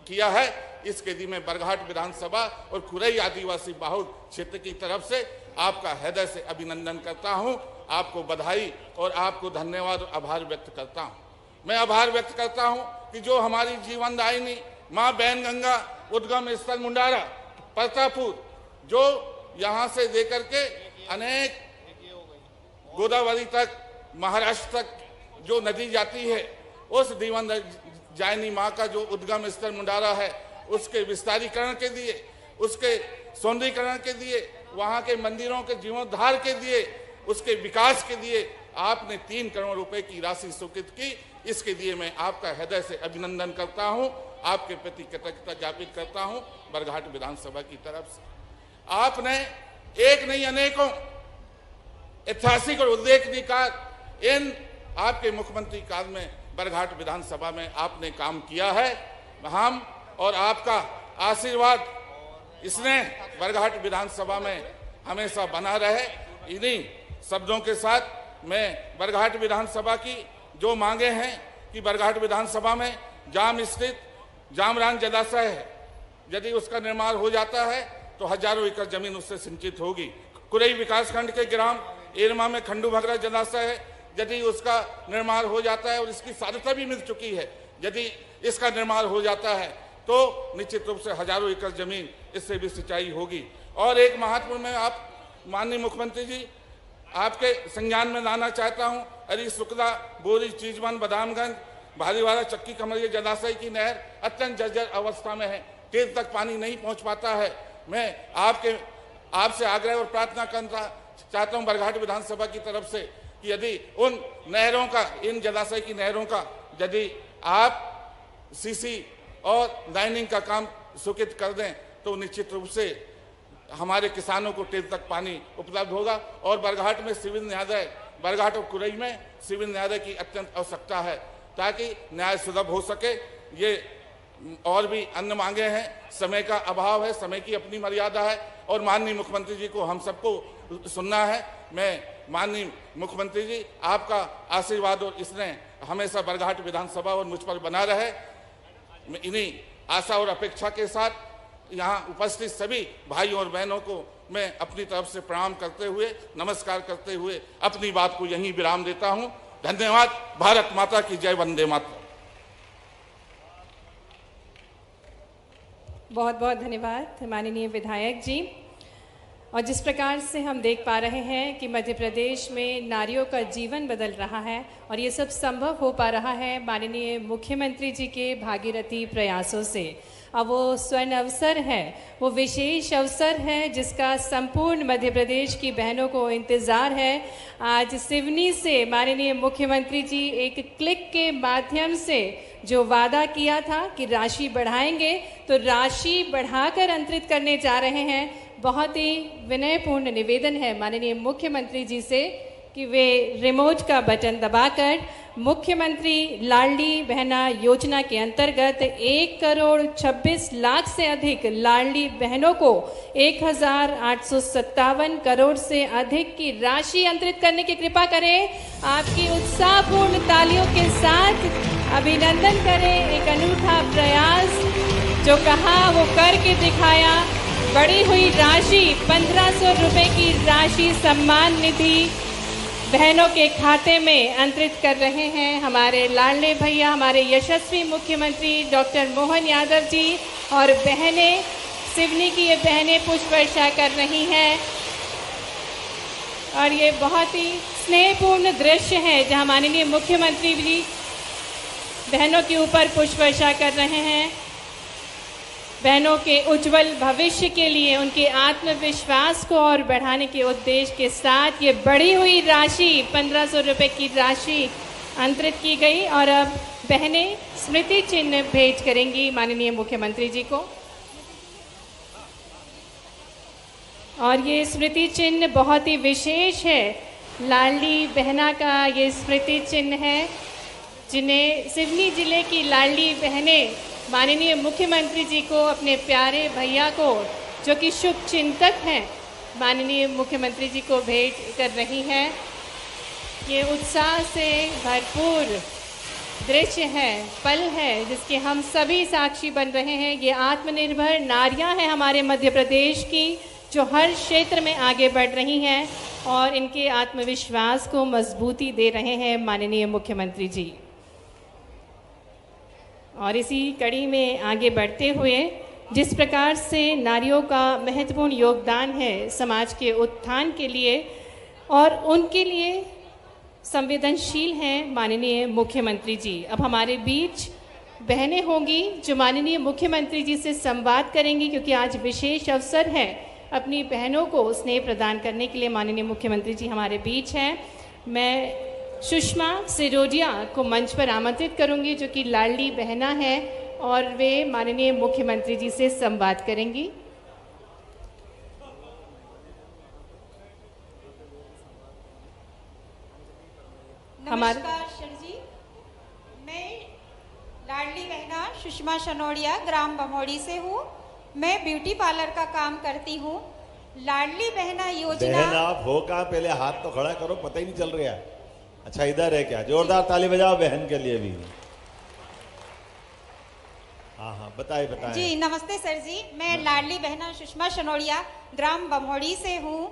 किया है। इसके लिए मैं बरघाट विधानसभा और कुरई आदिवासी बहुल क्षेत्र की तरफ से आपका हृदय से अभिनंदन करता हूं, आपको बधाई और आपको धन्यवाद और आभार व्यक्त करता हूं। मैं आभार व्यक्त करता हूं कि जो हमारी जीवनदायिनी मां बैनगंगा उद्गम स्थल मुंडारा परतापुर जो यहां से लेकर के अनेक गोदावरी तक महाराष्ट्र तक जो नदी जाती है उस जीवनदायिनी मां का जो उद्गम स्थल मुंडारा है उसके विस्तारीकरण के लिए, उसके सौंदर्यीकरण के लिए, वहां के मंदिरों के जीर्णोद्धार के लिए, उसके विकास के लिए आपने 3 करोड़ रुपए की राशि स्वीकृत की। इसके लिए मैं आपका हृदय से अभिनंदन करता हूं, आपके प्रति कृतज्ञता ज्ञापित करता हूं बरघाट विधानसभा की तरफ से। आपने एक नहीं अनेकों ऐतिहासिक और उल्लेखनीय कार्य इन आपके मुख्यमंत्री काल में बरघाट विधानसभा में आपने काम किया है। हम और आपका आशीर्वाद इसने बरघाट विधानसभा में हमेशा बना रहे। इन्हीं शब्दों के साथ मैं बरघाट विधानसभा की जो मांगे हैं कि बरघाट विधानसभा में जाम स्थित जामरान जलाशय है, यदि उसका निर्माण हो जाता है तो हजारों एकड़ जमीन उससे सिंचित होगी। कुरई विकासखंड के ग्राम एरमा में खंडू भगरा जलाशय है, यदि उसका निर्माण हो जाता है और इसकी साधता भी मिल चुकी है, यदि इसका निर्माण हो जाता है तो निश्चित रूप से हजारों एकड़ जमीन इससे भी सिंचाई होगी। और एक महत्वपूर्ण में आप माननीय मुख्यमंत्री जी आपके संज्ञान में लाना चाहता हूं, अरी शुक्ला बोरी चीजवन बदामगंज भारीवाला चक्की कमरिया जलाशय की नहर अत्यंत जर्जर अवस्था में है, तेज तक पानी नहीं पहुंच पाता है। मैं आपसे आग्रह और प्रार्थना करना चाहता हूं बरघाट विधानसभा की तरफ से कि यदि उन नहरों का, इन जलाशय की नहरों का यदि आप सीसी और लाइनिंग का काम स्वीकृत कर दें तो निश्चित रूप से हमारे किसानों को तेज तक पानी उपलब्ध होगा। और बरघाट में सिविल न्यायालय, बरघाट और कुरई में सिविल न्यायालय की अत्यंत आवश्यकता है ताकि न्याय सुलभ हो सके। ये और भी अन्य मांगे हैं, समय का अभाव है, समय की अपनी मर्यादा है और माननीय मुख्यमंत्री जी को हम सबको सुनना है। मैं माननीय मुख्यमंत्री जी आपका आशीर्वाद और इसने हमेशा बरघाट विधानसभा और मुझ पर बना रहे। इन्हीं आशा और अपेक्षा के साथ यहाँ उपस्थित सभी भाइयों और बहनों को मैं अपनी तरफ से प्रणाम करते हुए, नमस्कार करते हुए अपनी बात को यहीं विराम देता हूँ। धन्यवाद। भारत माता की जय। वंदे मातरम। बहुत बहुत धन्यवाद माननीय विधायक जी। और जिस प्रकार से हम देख पा रहे हैं कि मध्य प्रदेश में नारियों का जीवन बदल रहा है और ये सब संभव हो पा रहा है माननीय मुख्यमंत्री जी के भागीरथी प्रयासों से। अब वो स्वर्ण अवसर है, वो विशेष अवसर है जिसका संपूर्ण मध्य प्रदेश की बहनों को इंतज़ार है। आज सिवनी से माननीय मुख्यमंत्री जी एक क्लिक के माध्यम से जो वादा किया था कि राशि बढ़ाएंगे, तो राशि बढ़ाकर अंतरित करने जा रहे हैं। बहुत ही विनयपूर्ण निवेदन है माननीय मुख्यमंत्री जी से कि वे रिमोट का बटन दबाकर मुख्यमंत्री लाडली बहना योजना के अंतर्गत 1,26,00,000 से अधिक लाडली बहनों को 1,857 करोड़ से अधिक की राशि अंतरित करने की कृपा करें। आपकी उत्साहपूर्ण तालियों के साथ अभिनंदन करें। एक अनूठा प्रयास जो कहा वो करके दिखाया। बढ़ी हुई राशि 1,500 रुपए की राशि सम्मान निधि बहनों के खाते में अंतरित कर रहे हैं हमारे लाडले भैया, हमारे यशस्वी मुख्यमंत्री डॉक्टर मोहन यादव जी। और बहनें, सिवनी की ये बहनें पुष्प वर्षा कर रही हैं और ये बहुत ही स्नेहपूर्ण दृश्य है जहां माननीय मुख्यमंत्री जी बहनों के ऊपर पुष्प वर्षा कर रहे हैं। बहनों के उज्जवल भविष्य के लिए, उनके आत्मविश्वास को और बढ़ाने के उद्देश्य के साथ ये बढ़ी हुई राशि 1,500 रुपए की राशि अंतरित की गई। और अब बहनें स्मृति चिन्ह भेंट करेंगी माननीय मुख्यमंत्री जी को। और ये स्मृति चिन्ह बहुत ही विशेष है। लाडली बहना का ये स्मृति चिन्ह है जिन्हें सिवनी जिले की लाडली बहनें माननीय मुख्यमंत्री जी को, अपने प्यारे भैया को जो कि शुभ चिंतक हैं, माननीय मुख्यमंत्री जी को भेंट कर रही हैं। ये उत्साह से भरपूर दृश्य है, पल है जिसके हम सभी साक्षी बन रहे हैं। ये आत्मनिर्भर नारियां हैं हमारे मध्य प्रदेश की जो हर क्षेत्र में आगे बढ़ रही हैं और इनके आत्मविश्वास को मजबूती दे रहे हैं माननीय मुख्यमंत्री जी। और इसी कड़ी में आगे बढ़ते हुए जिस प्रकार से नारियों का महत्वपूर्ण योगदान है समाज के उत्थान के लिए और उनके लिए संवेदनशील हैं माननीय मुख्यमंत्री जी। अब हमारे बीच बहनें होंगी जो माननीय मुख्यमंत्री जी से संवाद करेंगी, क्योंकि आज विशेष अवसर है अपनी बहनों को स्नेह प्रदान करने के लिए माननीय मुख्यमंत्री जी हमारे बीच हैं। मैं सुषमा सिरोडिया को मंच पर आमंत्रित करूंगी जो कि लाडली बहना है और वे माननीय मुख्यमंत्री जी से संवाद करेंगी। नमस्कार सर जी, मैं लाडली बहना सुषमा सनोडिया ग्राम बमोड़ी से हूँ। मैं ब्यूटी पार्लर का काम करती हूँ। लाडली बहना योजना। बहन आप हो कहाँ? पहले हाथ तो खड़ा करो, पता ही नहीं चल रहा। अच्छा इधर है क्या? जोरदार ताली बजाओ बहन के लिए भी। हाँ बताए जी। नमस्ते सर जी, मैं लाडली बहना सुषमा सनोडिया ग्राम बमोड़ी से हूँ।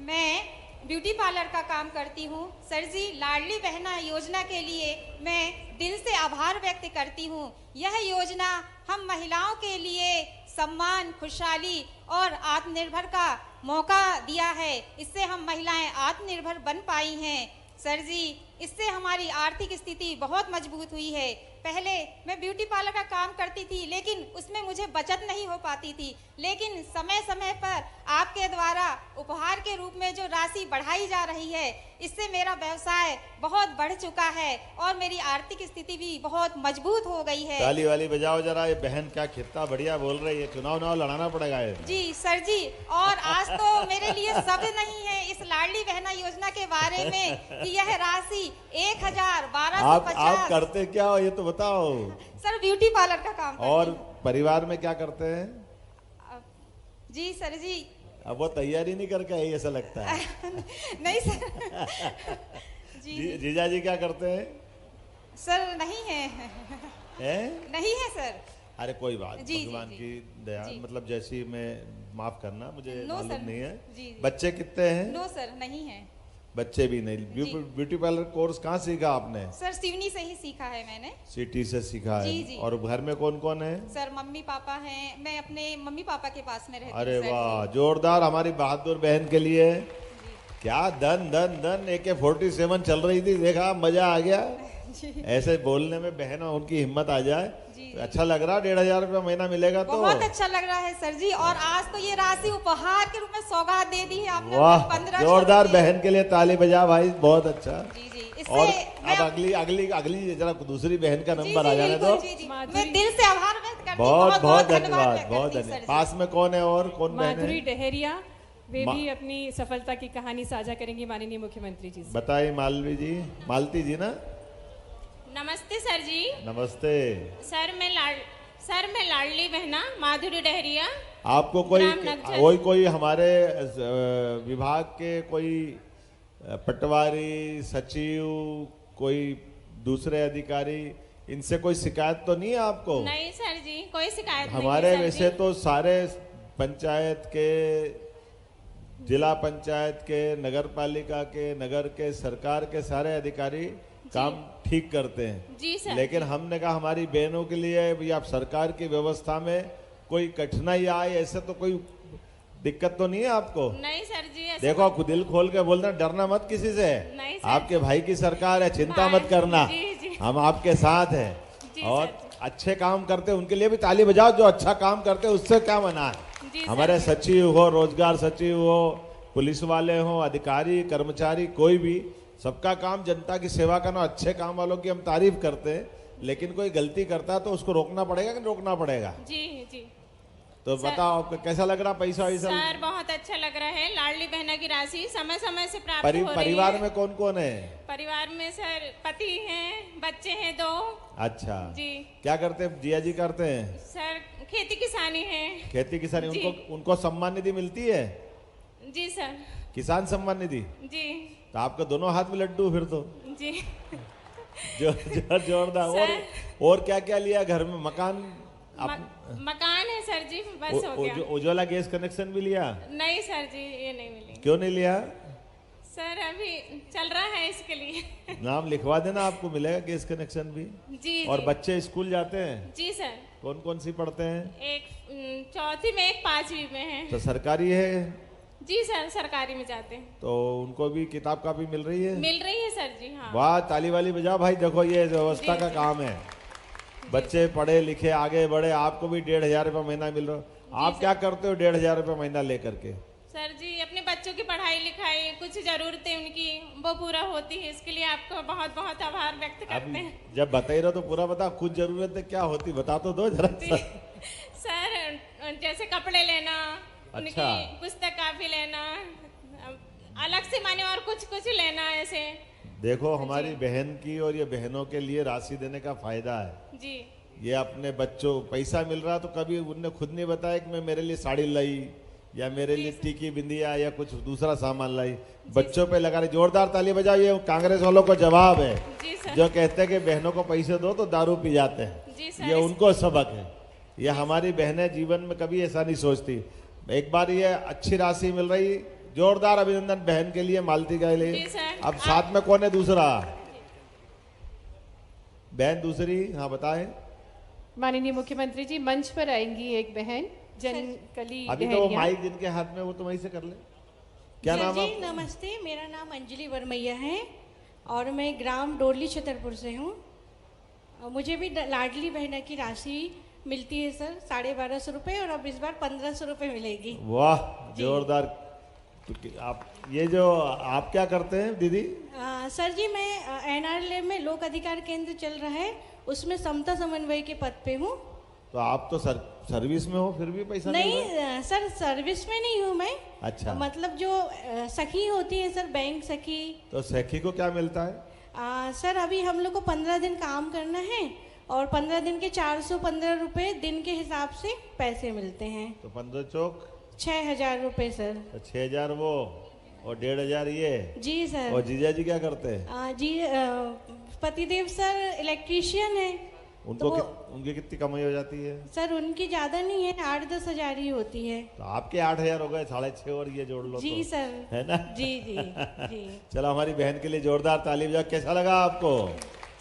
मैं ब्यूटी पार्लर का काम करती हूँ। सर जी, लाडली बहना योजना के लिए मैं दिल से आभार व्यक्त करती हूँ। यह योजना हम महिलाओं के लिए सम्मान, खुशहाली और आत्मनिर्भर का मौका दिया है। इससे हम महिलाएं आत्मनिर्भर बन पाई हैं। सर जी, इससे हमारी आर्थिक स्थिति बहुत मजबूत हुई है। पहले मैं ब्यूटी पार्लर का काम करती थी लेकिन उसमें मुझे बचत नहीं हो पाती थी, लेकिन समय समय पर आपके द्वारा उपहार के रूप में जो राशि बढ़ाई जा रही है, इससे मेरा व्यवसाय बहुत बढ़ चुका है और मेरी आर्थिक स्थिति भी बहुत मजबूत हो गई है। ताली वाली बजाओ जरा। ये बहन क्या कितना बढ़िया बोल रही है। चुनाव लड़ाना पड़ेगा है। जी सर जी, और आज तो मेरे लिए शब्द नहीं है इस लाडली बहना योजना के बारे में कि यह राशि 1,1250। आप करते क्या हो ये तो बताओ। सर ब्यूटी पार्लर का काम करती और परिवार में क्या करते हैं? जी सर जी, अब वो तैयारी नहीं करके आई ऐसा लगता है। नहीं सर। जीजा जी क्या करते हैं? सर नहीं है। हैं? नहीं है सर। अरे कोई बात, जी, भगवान जी, की दया, जी। मतलब जैसी मैं माफ करना, मुझे नो मालूम सर। नहीं है। जी, जी। बच्चे कितने हैं? नो सर, नहीं है बच्चे भी नहीं। जी। ब्यूटी पार्लर कोर्स कहाँ सीखा आपने? सर, सिवनी से ही सीखा है मैंने। सिटी से सीखा है। जी, जी। और घर में कौन कौन है? सर, मम्मी पापा हैं, मैं अपने मम्मी पापा के पास में रहती हूँ। अरे सर वाह, जी। जोरदार हमारी बहादुर बहन के लिए। क्या धन धन धन, AK-47 चल रही थी, देखा मजा आ गया। ऐसे बोलने में बहन उनकी हिम्मत आ जाए जी। तो अच्छा लग रहा। 1,500 रुपया महीना मिलेगा तो बहुत अच्छा लग रहा है सर जी। और आज तो ये राशि उपहार के रूप में सौगात दे दी है आपने। वाह, 1500 जोरदार रुपये। बहन के लिए ताली बजा भाई, बहुत अच्छा। जी जी। और इससे अब अगली जरा दूसरी बहन का जी, नंबर आ जी, जाने बिल्कुल, दो। जी, जी। माधुरी। मैं दिल से आभार व्यक्त करती हूँ। बहुत बहुत धन्यवाद धन्यवाद, व्यक्त बहुत करती हूँ, धन्यवाद। सर जी। पास में कौन है और कौन बहन माधुरी है? डहेरिया, वे मा- भी अपनी सफलता की कहानी साझा करेंगी माननीय मुख्यमंत्री जी से। बताइए मालवी जी, मालती जी ना। नमस्ते सर जी। नमस्ते। सर मैं लाडली बहना माधुरी डहरिया। आपको कोई ग्राम नगझर। कोई हमारे विभाग के कोई पटवारी, सचिव, कोई दूसरे अधिकारी, इनसे कोई शिकायत तो नहीं है आपको? नहीं सर जी, कोई शिकायत हमारे नहीं है वैसे सर जी। तो सारे पंचायत के, जिला पंचायत के, नगर पालिका के, नगर के, सरकार के सारे अधिकारी काम ठीक करते हैं। जी सर। लेकिन हमने कहा हमारी बहनों के लिए या सरकार की व्यवस्था में कोई कठिनाई आए, ऐसे तो कोई दिक्कत तो नहीं है आपको? नहीं सर जी, ऐसा देखो, दिल खोल के बोलना, डरना मत किसी से। नहीं सर। आपके भाई की सरकार है, चिंता भाई, मत करना। जी, जी। हम आपके साथ हैं। जी, और सर, अच्छे काम करते उनके लिए भी ताली बजाओ, जो अच्छा काम करते उससे क्या मना जी, है। सर। हमारे सचिव हो, रोजगार सचिव हो, पुलिस वाले हो, अधिकारी, कर्मचारी, कोई भी, सबका काम जनता की सेवा करना। अच्छे काम वालों की हम तारीफ करते हैं, लेकिन कोई गलती करता है तो उसको रोकना पड़ेगा कि रोकना पड़ेगा? जी जी। तो सर- बताओ आपको कैसा लग रहा पैसा वैसा? सर बहुत अच्छा लग रहा है। लाडली बहना की राशि समय समय से प्राप्त हो रही परिवार है। में कौन कौन है? परिवार में सर पति हैं, बच्चे हैं 2। अच्छा जी। क्या करते हैं जिया जी? करते हैं सर खेती किसानी है। खेती किसानी। जी। उनको सम्मान निधि मिलती है? जी सर। किसान सम्मान निधि। जी तो आपके दोनों हाथ में लड्डू फिर तो। जी। जोरदार। सर। और क्या क्या लिया घर में? मकान मकान है सर जी, बस हो गया। उज्ज्वला गैस कनेक्शन भी लिया? नहीं सर जी, ये नहीं मिली। क्यों नहीं लिया? सर अभी चल रहा है इसके लिए। नाम लिखवा देना, आपको मिलेगा गैस कनेक्शन भी। जी और जी। बच्चे स्कूल जाते हैं? जी सर। कौन कौन सी पढ़ते हैं? एक 4वीं में, एक 5वीं में है। तो सरकारी है? जी सर, सरकारी में जाते हैं। तो उनको भी किताब कापी मिल रही है? मिल रही है सर जी। हाँ। वाह, ताली वाली बजाओ भाई। देखो, ये व्यवस्था जी, का जी। काम है। बच्चे पढ़े लिखे आगे बढ़े, आपको भी 1,500 रुपये महीना मिल रहा। आप क्या करते हो 1,500 रुपये महीना लेकर के? सर जी, अपने बच्चों की पढ़ाई लिखाई, कुछ जरूरतें उनकी वो पूरा होती है, इसके लिए आपको बहुत बहुत आभार व्यक्त अब करते हैं। जब बता ही रहो तो पूरा बता। कुछ जरूरतें क्या होती बता तो दो जरा सा। सर जैसे कपड़े लेना, उनकी अच्छा। पुस्तक काफी लेना, अलग से माने और कुछ कुछ लेना ऐसे। देखो, हमारी बहन की और ये बहनों के लिए राशि देने का फायदा है। जी ये अपने बच्चों पैसा मिल रहा तो कभी उनने खुद नहीं बताया कि मैं मेरे लिए साड़ी लाई या मेरे लिए टीकी बिंदिया या कुछ दूसरा सामान लाई। बच्चों पे लगा रही। जोरदार ताली बजाओ। ये कांग्रेस वालों को जवाब है, जी सर। जो कहते हैं कि बहनों को पैसे दो तो दारू पी जाते जी हैं। सर। ये उनको सबक है। ये हमारी बहनें जीवन में कभी ऐसा नहीं सोचती। एक बार ये अच्छी राशि मिल रही। जोरदार अभिनंदन बहन के लिए, मालती के लिए। जी सर। अब साथ में कौन है दूसरा? बहन दूसरी, हाँ बताएं। माननीय मुख्यमंत्री जी, मंच पर आएंगी एक बहन, जनकली अभी तो वो डहेरिया। माइक जिनके हाथ में वो तो वहीं से कर ले। क्या सर नाम जी है? नमस्ते, मेरा नाम अंजलि वर्मैया है और मैं ग्राम डोरली छतरपुर से हूँ। मुझे भी लाडली बहना की राशि मिलती है सर, 1250 रुपये, और अब इस बार 1500 रुपये मिलेगी। वाह, जोरदार। तो आप ये जो आप क्या करते हैं दीदी? सर जी मैं NRL में लोक अधिकार केंद्र चल रहा है, उसमें समता समन्वय के पद पे हूँ। तो आप तो सर्विस में हो, फिर भी पैसा मिल रहा है? नहीं सर, सर्विस में नहीं हूँ मैं। अच्छा। मतलब जो सखी होती है सर, बैंक सखी। तो सखी को क्या मिलता है? सर अभी हम लोग को 15 दिन काम करना है और 15 दिन के 415 रुपये दिन के हिसाब से पैसे मिलते हैं। तो 15 चौक 6,000 रुपये सर। तो 6,000 वो और 1,500 ये। जी सर। और जीजा जी क्या करते हैं? जी पतिदेव सर इलेक्ट्रीशियन है। उनको तो वो उनकी कितनी कमाई हो जाती है? सर उनकी ज़्यादा नहीं है, 8-10 हज़ार ही होती है। तो आपके 8,000 हो गए, 6.5 और ये जोड़ लो जी तो, सर। है ना? जी जी जी। चलो हमारी बहन के लिए जोरदार ताली बजाओ। कैसा लगा आपको?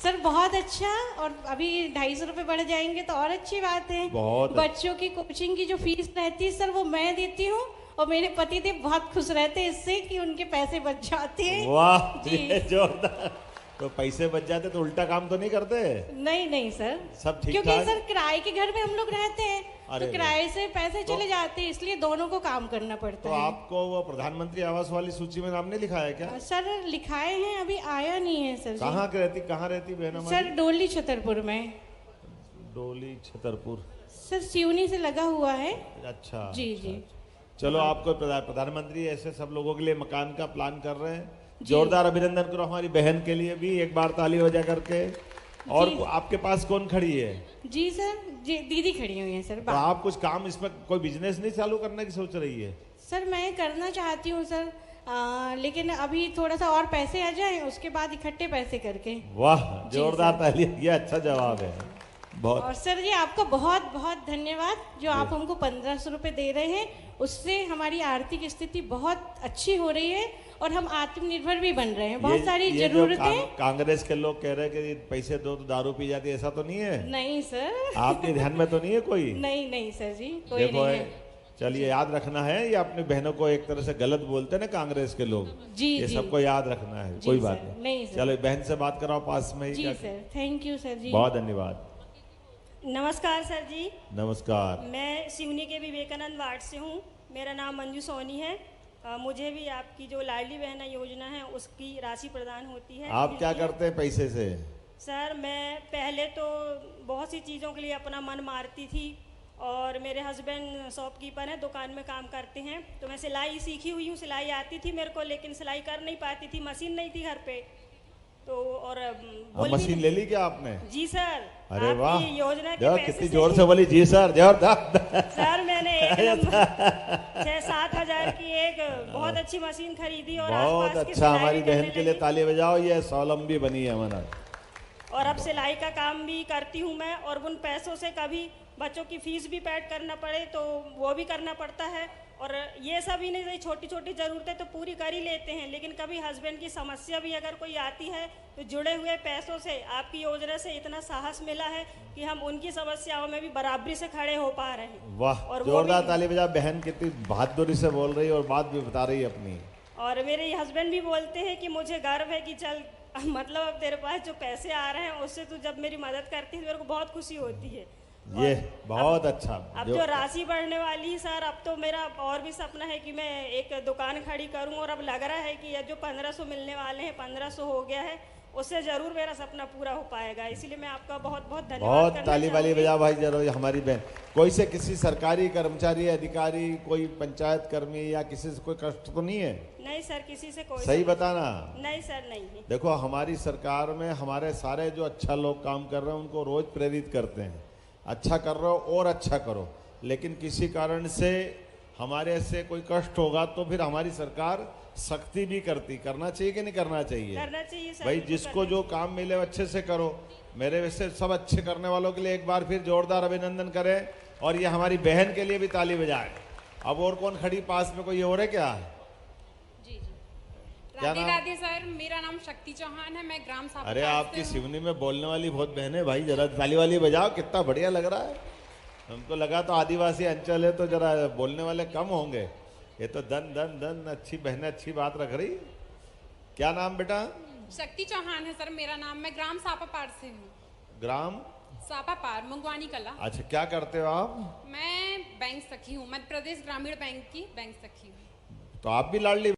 सर बहुत अच्छा, और अभी 250 रुपये बढ़ जाएंगे तो और अच्छी बात है। बहुत बच्चों की कोचिंग की जो फीस रहती है सर वो मैं देती हूँ, और मेरे पति देव बहुत खुश रहते हैं इससे कि उनके पैसे बच जाते हैं। वाह, जी। ये जोरदार। तो पैसे बच जाते तो उल्टा काम तो नहीं करते? नहीं नहीं सर, सब ठीक क्योंकि ठाक? सर किराए के घर में हम लोग रहते हैं, अरे तो किराए से पैसे चले जाते हैं, इसलिए दोनों को काम करना पड़ता तो है। आपको वो प्रधानमंत्री आवास वाली सूची में नाम नहीं लिखा है क्या? सर लिखाए हैं, अभी आया नहीं है सर जी। कहाँ रहती बहन हमारी? सर डोली छतरपुर में। डोली छतरपुर। सर सिवनी से लगा हुआ है। अच्छा जी जी। चलो, आपको प्रधानमंत्री ऐसे सब लोगों के लिए मकान का प्लान कर रहे हैं। जोरदार अभिनंदन करो हमारी बहन के लिए भी, एक बार ताली हो जा करके। और आपके पास कौन खड़ी है? जी सर, जी दीदी खड़ी हुई है सर। तो आप कुछ काम इसमें कोई बिजनेस नहीं चालू करने की सोच रही है? सर मैं करना चाहती हूँ सर, लेकिन अभी थोड़ा सा और पैसे आ जाएं, उसके बाद इकट्ठे पैसे करके। वाह, जोरदार ताली, ये अच्छा जवाब है। बहुत। और सर जी आपका बहुत बहुत धन्यवाद, जो आप हमको 1500 रुपये दे रहे हैं, उससे हमारी आर्थिक स्थिति बहुत अच्छी हो रही है और हम आत्मनिर्भर भी बन रहे हैं। बहुत सारी ये जरूरतें। कांग्रेस के लोग कह रहे हैं कि पैसे दो तो दारू पी जाती है, ऐसा तो नहीं है? नहीं सर। आपके ध्यान में तो नहीं है कोई? नहीं नहीं सर जी, कोई देखो नहीं है। चलिए, याद रखना है, ये अपनी बहनों को एक तरह से गलत बोलते हैं ना कांग्रेस के लोग, जी ये जी। सबको याद रखना है। जी कोई सर, बात नहीं सर। चलो, बहन से बात कराओ पास में ही। जी सर, थैंक यू सर जी। बहुत धन्यवाद। नमस्कार सर जी। नमस्कार। मैं सिवनी के विवेकानंद वार्ड से हूँ। मेरा नाम मंजू सोनी है। मुझे भी आपकी जो लाडली बहना योजना है उसकी राशि प्रदान होती है। आप क्या करते हैं पैसे से? सर मैं पहले तो बहुत सी चीज़ों के लिए अपना मन मारती थी, और मेरे हस्बैंड शॉपकीपर हैं, दुकान में काम करते हैं, तो मैं सिलाई सीखी हुई हूँ, सिलाई आती थी मेरे को, लेकिन सिलाई कर नहीं पाती थी, मशीन नहीं थी घर पे। तो और मशीन ले ली क्या आपने? जी सर। अरे वाह, योजना के पैसे कितनी जोर से बोली जी सर, जोरदार। सर मैंने एक नंबर 6-7 हजार की एक बहुत अच्छी मशीन खरीदी, और बहुत आसपास की अच्छा, सिलाई हमारी भी करने बहन के लिए लगी। ताली बजाओ, ये स्वावलंबी बनी है हमारा। और अब सिलाई का काम भी करती हूँ मैं, और उन पैसों से कभी बच्चों की फीस भी पेड करना पड़े तो वो भी करना पड़ता है, और ये सब ही नहीं, छोटी छोटी ज़रूरतें तो पूरी कर ही लेते हैं, लेकिन कभी हस्बैंड की समस्या भी अगर कोई आती है तो जुड़े हुए पैसों से आपकी योजना से इतना साहस मिला है कि हम उनकी समस्याओं में भी बराबरी से खड़े हो पा रहे हैं। वाह, और जोरदार ताली बजा। बहन कितनी बहादुरी से बोल रही है और बात भी बता रही है अपनी। और मेरे हस्बैंड भी बोलते हैं कि मुझे गर्व है कि चल, मतलब अब तेरे पास जो पैसे आ रहे हैं उससे तू जब मेरी मदद करती है तो मेरे को बहुत खुशी होती है। ये बहुत अच्छा। अब जो राशि बढ़ने वाली है सर, अब तो मेरा और भी सपना है कि मैं एक दुकान खड़ी करूं, और अब लग रहा है कि ये जो 1500 मिलने वाले हैं, 1500 हो गया है, उससे जरूर मेरा सपना पूरा हो पाएगा। इसीलिए मैं आपका बहुत बहुत धन्यवाद बहुत करना ताली वाली चाहूंगी। बजा भाई जरूर। हमारी बहन कोई से किसी सरकारी कर्मचारी, अधिकारी, कोई पंचायत कर्मी या किसी से कोई कष्ट तो नहीं है? नहीं सर, किसी से कोई सही बताना। नहीं सर, नहीं है। देखो, हमारी सरकार में हमारे सारे जो अच्छा लोग काम कर रहे हैं उनको रोज प्रेरित करते हैं, अच्छा कर रहे हो और अच्छा करो, लेकिन किसी कारण से हमारे से कोई कष्ट होगा तो फिर हमारी सरकार सख्ती भी करना चाहिए कि नहीं करना चाहिए? करना चाहिए सर। भाई, जिसको जो काम मिले अच्छे से करो। मेरे वैसे सब अच्छे करने वालों के लिए एक बार फिर जोरदार अभिनंदन करें, और ये हमारी बहन के लिए भी ताली बजाएं। अब और कौन खड़ी पास में, कोई और है क्या? क्या राधे नाम? राधे सर, मेरा नाम शक्ति चौहान है, मैं ग्राम सापा अरे, से आपकी हूँ। सिवनी में बोलने वाली बहुत बहन है भाई, जरा ताली वाली बजाओ, कितना बढ़िया लग रहा है। हमको लगा तो आदिवासी अंचल है तो जरा बोलने वाले कम होंगे, ये तो दन दन दन अच्छी बहन, अच्छी बात रख रही। क्या नाम बेटा? शक्ति चौहान है सर मेरा नाम, मैं ग्राम सापापार से हूँ। ग्राम सापापार, मुंगवानी कला। अच्छा, क्या करते हो आप? मैं बैंक सखी हूँ, मध्य प्रदेश ग्रामीण बैंक की बैंक सखी हूँ। तो आप भी लाडली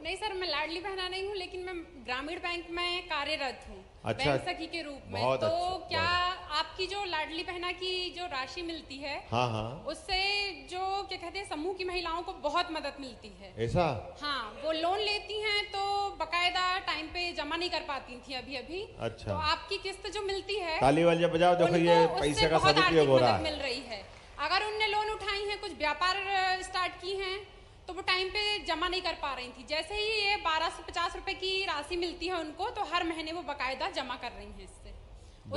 नहीं सर, मैं लाडली बहना नहीं हूँ, लेकिन मैं ग्रामीण बैंक में कार्यरत हूँ। अच्छा, बैंक सखी के रूप में। बहुत तो अच्छा, क्या आपकी जो लाडली बहना की जो राशि मिलती है, हाँ हाँ, उससे जो क्या कहते हैं समूह की महिलाओं को बहुत मदद मिलती है। ऐसा? हाँ, वो लोन लेती हैं तो बकायदा टाइम पे जमा नहीं कर पाती थी अभी। अच्छा। तो आपकी किस्त जो मिलती है, ताली वाली बजाओ, देखो ये पैसे का सदुपयोग हो रहा है। मिल रही है। अगर उनने लोन उठाई है, कुछ व्यापार स्टार्ट की हैं, तो वो टाइम पे जमा नहीं कर पा रही थी। जैसे ही ये 1250 रुपए की राशि मिलती है उनको, तो हर महीने वो बकायदा जमा कर रही हैं।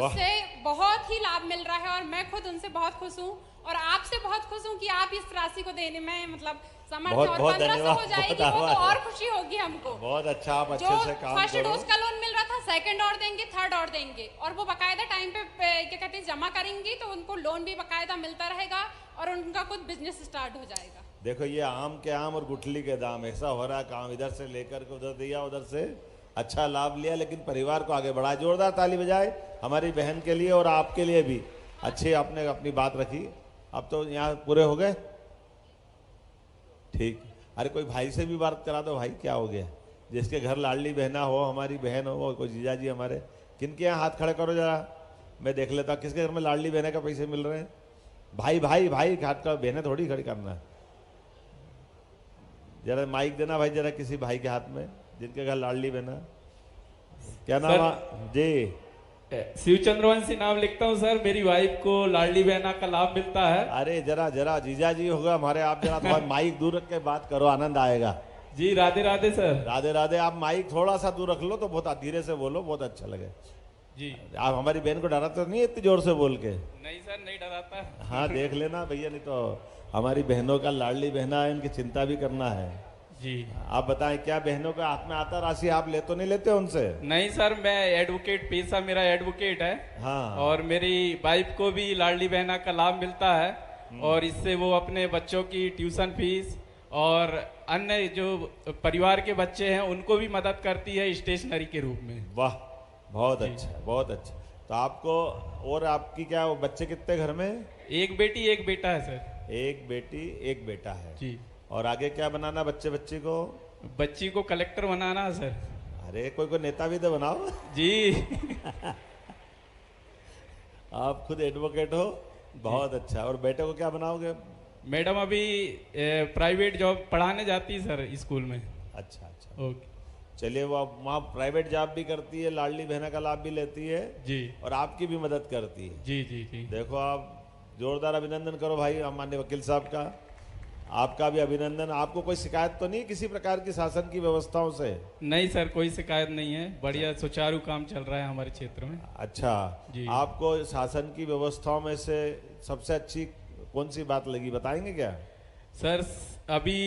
उससे बहुत ही लाभ मिल रहा है और मैं खुद उनसे बहुत खुश हूँ और आपसे बहुत खुश हूँ कि आप इस राशि को देने में मतलब समर्थ हैं। और 1500 हो जाएगी वो तो और खुशी होगी हमको। बहुत अच्छा, आप अच्छे से काम करो। फर्स्ट डोज का लोन मिल रहा था, सेकंड और देंगे, थर्ड और देंगे, और वो बकायदा टाइम पे क्या कहते हैं जमा करेंगी, तो उनको लोन भी बकायदा मिलता रहेगा और उनका खुद बिजनेस स्टार्ट हो जाएगा। देखो ये आम के आम और गुठली के दाम, ऐसा हो रहा है काम, इधर से लेकर के उधर दिया, उधर से अच्छा लाभ लिया, लेकिन परिवार को आगे बढ़ाया। जोरदार ताली बजाए हमारी बहन के लिए और आपके लिए भी। अच्छे आपने अपनी बात रखी। अब तो यहाँ पूरे हो गए, ठीक। अरे कोई भाई से भी बात करा दो, भाई क्या हो गया? जिसके घर लाडली बहना हो, हमारी बहन हो, कोई जीजा जी हमारे, किनके यहाँ हाथ खड़े करो जरा, मैं देख लेता किसके घर में लाडली बहने का पैसे मिल रहे हैं। भाई भाई भाई हाथ का, बहने थोड़ी खड़ी करना। जरा माइक देना भाई जरा किसी भाई के हाथ में जिनके घर लाडली बहना। क्या नाम जी? शिवचंद्रवंशी नाम लिखता हूँ सर। मेरी वाइफ को लाडली बहना का लाभ मिलता है। अरे जरा जरा जीजा जी होगा हमारे, आप जरा थोड़ा माइक दूर रख के बात करो, आनंद आएगा। जी राधे राधे सर। राधे राधे। आप माइक थोड़ा सा दूर रख लो तो बहुत धीरे से बोलो, बहुत अच्छा लगे जी। आप हमारी बहन को डराते तो नहीं इतनी जोर से बोल के? नहीं सर, नहीं डराता। हाँ देख लेना भैया, नहीं तो हमारी बहनों का लाडली बहना है, इनकी चिंता भी करना है जी। आप बताएं क्या बहनों का हाथ में आता राशि आप ले तो नहीं लेते उनसे? नहीं सर, मैं एडवोकेट, पेशा मेरा एडवोकेट है। हाँ। और मेरी वाइफ को भी लाडली बहना का लाभ मिलता है और इससे वो अपने बच्चों की ट्यूशन फीस और अन्य जो परिवार के बच्चे हैं उनको भी मदद करती है स्टेशनरी के रूप में। वाह, बहुत अच्छा, बहुत अच्छा। तो आपको और आपकी क्या बच्चे कितने घर में? एक बेटी एक बेटा है सर। एक बेटी एक बेटा है जी। और आगे क्या बनाना बच्ची को? बच्ची को कलेक्टर बनाना है सर। अरे कोई नेता भी तो बनाओ जी। आप खुद एडवोकेट हो, बहुत अच्छा। और बेटे को क्या बनाओगे? मैडम अभी प्राइवेट जॉब पढ़ाने जाती है सर स्कूल में। अच्छा अच्छा, ओके। चलिए, वो वहाँ प्राइवेट जॉब भी करती है, लाडली बहना का लाभ भी लेती है जी, और आपकी भी मदद करती है। जी जी जी। देखो आप जोरदार अभिनंदन करो भाई माननीय वकील साहब का, आपका भी अभिनंदन। आपको कोई शिकायत तो नहीं किसी प्रकार की शासन की व्यवस्थाओं से? नहीं सर, कोई शिकायत नहीं है, बढ़िया सुचारू काम चल रहा है हमारे क्षेत्र में। अच्छा जी। आपको शासन की व्यवस्थाओं में से सबसे अच्छी कौन सी बात लगी, बताएंगे क्या? सर अभी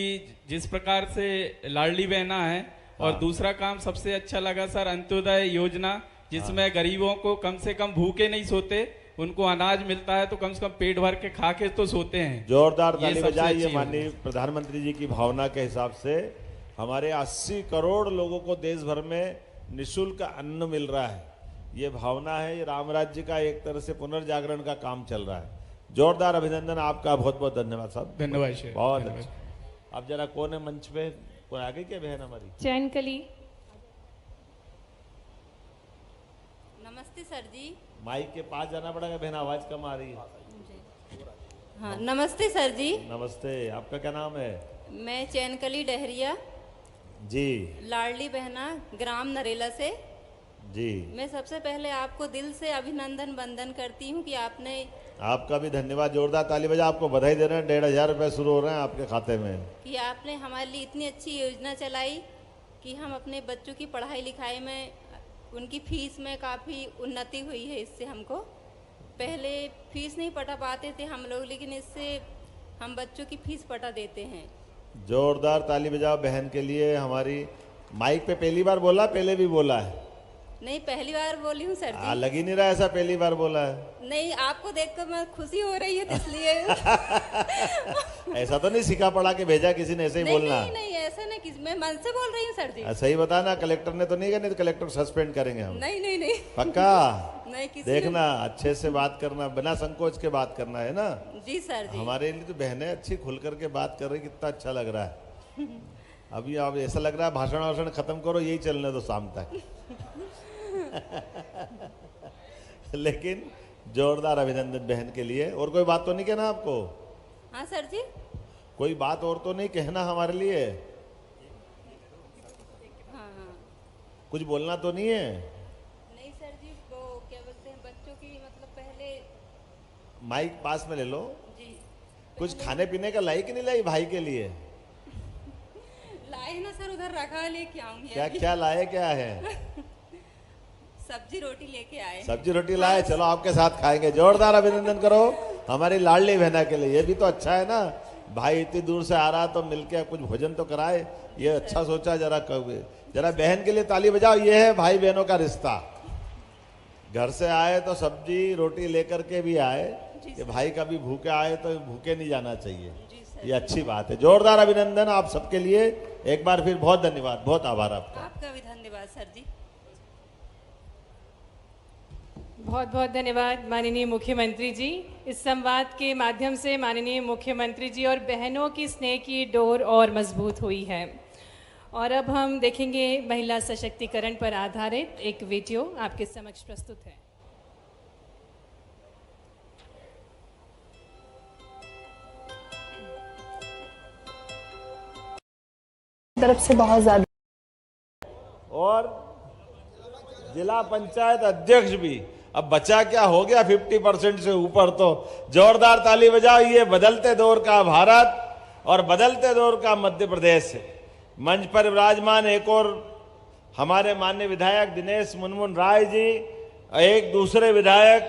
जिस प्रकार से लाडली बहना है और दूसरा काम सबसे अच्छा लगा सर अंत्योदय योजना, जिसमें गरीबों को कम से कम भूखे नहीं सोते, उनको अनाज मिलता है तो कम से कम पेट भर के खा के तो सोते हैं। जोरदार ताली बजाइए माननीय प्रधानमंत्री जी की भावना के हिसाब से। हमारे 80 करोड़ लोगों को देश भर में निःशुल्क अन्न मिल रहा है, ये भावना है, ये राम राज्य का एक तरह से पुनर्जागरण का काम चल रहा है। जोरदार अभिनंदन आपका, बहुत बहुत धन्यवाद साहब। धन्यवाद शेर, बहुत अच्छा। अब जरा कौन है मंच पे, कोई आ गई क्या बहन हमारी? चैन कली। नमस्ते सर जी। माइक के पास जाना पड़ेगा बहन, आवाज कम आ रही है। हाँ नमस्ते सर जी। नमस्ते, आपका क्या नाम है? मैं चैनकली डहरिया जी, लाडली बहना ग्राम नरेला से जी। मैं सबसे पहले आपको दिल से अभिनंदन वंदन करती हूँ कि आपने, आपका भी धन्यवाद, जोरदार ताली बजा। आपको बधाई दे रहे हैं, 1500 रुपये शुरू हो रहे हैं आपके खाते में। कि आपने हमारे लिए इतनी अच्छी योजना चलाई कि हम अपने बच्चों की पढ़ाई लिखाई में, उनकी फीस में काफ़ी उन्नति हुई है। इससे हमको पहले फीस नहीं पटा पाते थे हम लोग, लेकिन इससे हम बच्चों की फीस पटा देते हैं। जोरदार ताली बजाओ बहन के लिए। हमारी माइक पे पहली बार बोला, पहले भी बोला है? नहीं, पहली बार बोली हूँ सर जी। लग ही नहीं रहा ऐसा पहली बार बोला है। नहीं, आपको देखकर मैं खुशी हो रही है इसलिए। ऐसा तो नहीं सिखा पढ़ा के भेजा किसी ने, ऐसे ही बोलना? नहीं नहीं, ऐसा नहीं, मैं मन से बोल रही हूँ सर जी। सही बताना, कलेक्टर ने तो नहीं कहा, नहीं तो कलेक्टर सस्पेंड करेंगे हम। नहीं नहीं नहीं, पक्का? नहीं, देखना अच्छे से बात करना, बिना संकोच के बात करना है ना। जी सर जी। हमारे लिए तो बहनें अच्छी खुल करके बात कर रही, कितना अच्छा लग रहा है। अभी अब ऐसा लग रहा है भाषण वाषण खत्म करो, यही चलने दो शाम तक। लेकिन जोरदार अभिनंदन बहन के लिए। और कोई बात तो नहीं कहना आपको? हाँ सर जी। कोई बात और तो नहीं कहना हमारे लिए? हाँ हाँ। कुछ बोलना तो नहीं है? नहीं सर जी, वो क्या बोलते हैं, बच्चों की मतलब पहले माइक पास में ले लो जी। कुछ खाने पीने का लाई कि नहीं लाई भाई के लिए? लाए ना सर, उधर रखा, लेके आऊंगी। क्या क्या लाए, क्या है? सब्जी रोटी लेके आए। सब्जी रोटी लाए, चलो आपके साथ खाएंगे। जोरदार अभिनंदन करो हमारी लाडली बहना के लिए। ये भी तो अच्छा है ना, भाई इतनी दूर से आ रहा तो मिलके कुछ भोजन तो कराए, ये अच्छा सोचा। जरा बहन के लिए ताली बजाओ। ये है भाई बहनों का रिश्ता। घर से आए तो सब्जी रोटी लेकर के भी आए, कि भाई कभी भूखे आए तो भूखे नहीं जाना चाहिए। ये अच्छी बात है। जोरदार अभिनंदन आप सबके लिए एक बार फिर। बहुत धन्यवाद, बहुत आभार आपका। आपका भी धन्यवाद सर जी। बहुत बहुत धन्यवाद माननीय मुख्यमंत्री जी। इस संवाद के माध्यम से माननीय मुख्यमंत्री जी और बहनों की स्नेह की डोर और मजबूत हुई है। और अब हम देखेंगे महिला सशक्तिकरण पर आधारित एक वीडियो आपके समक्ष प्रस्तुत है। तरफ से बहुत ज्यादा। और जिला पंचायत अध्यक्ष भी अब बचा क्या हो गया 50% से ऊपर। तो जोरदार ताली बजाओ। ये बदलते दौर का भारत और बदलते दौर का मध्य प्रदेश है। मंच पर विराजमान एक और हमारे माननीय विधायक दिनेश मुनमुन राय जी, एक दूसरे विधायक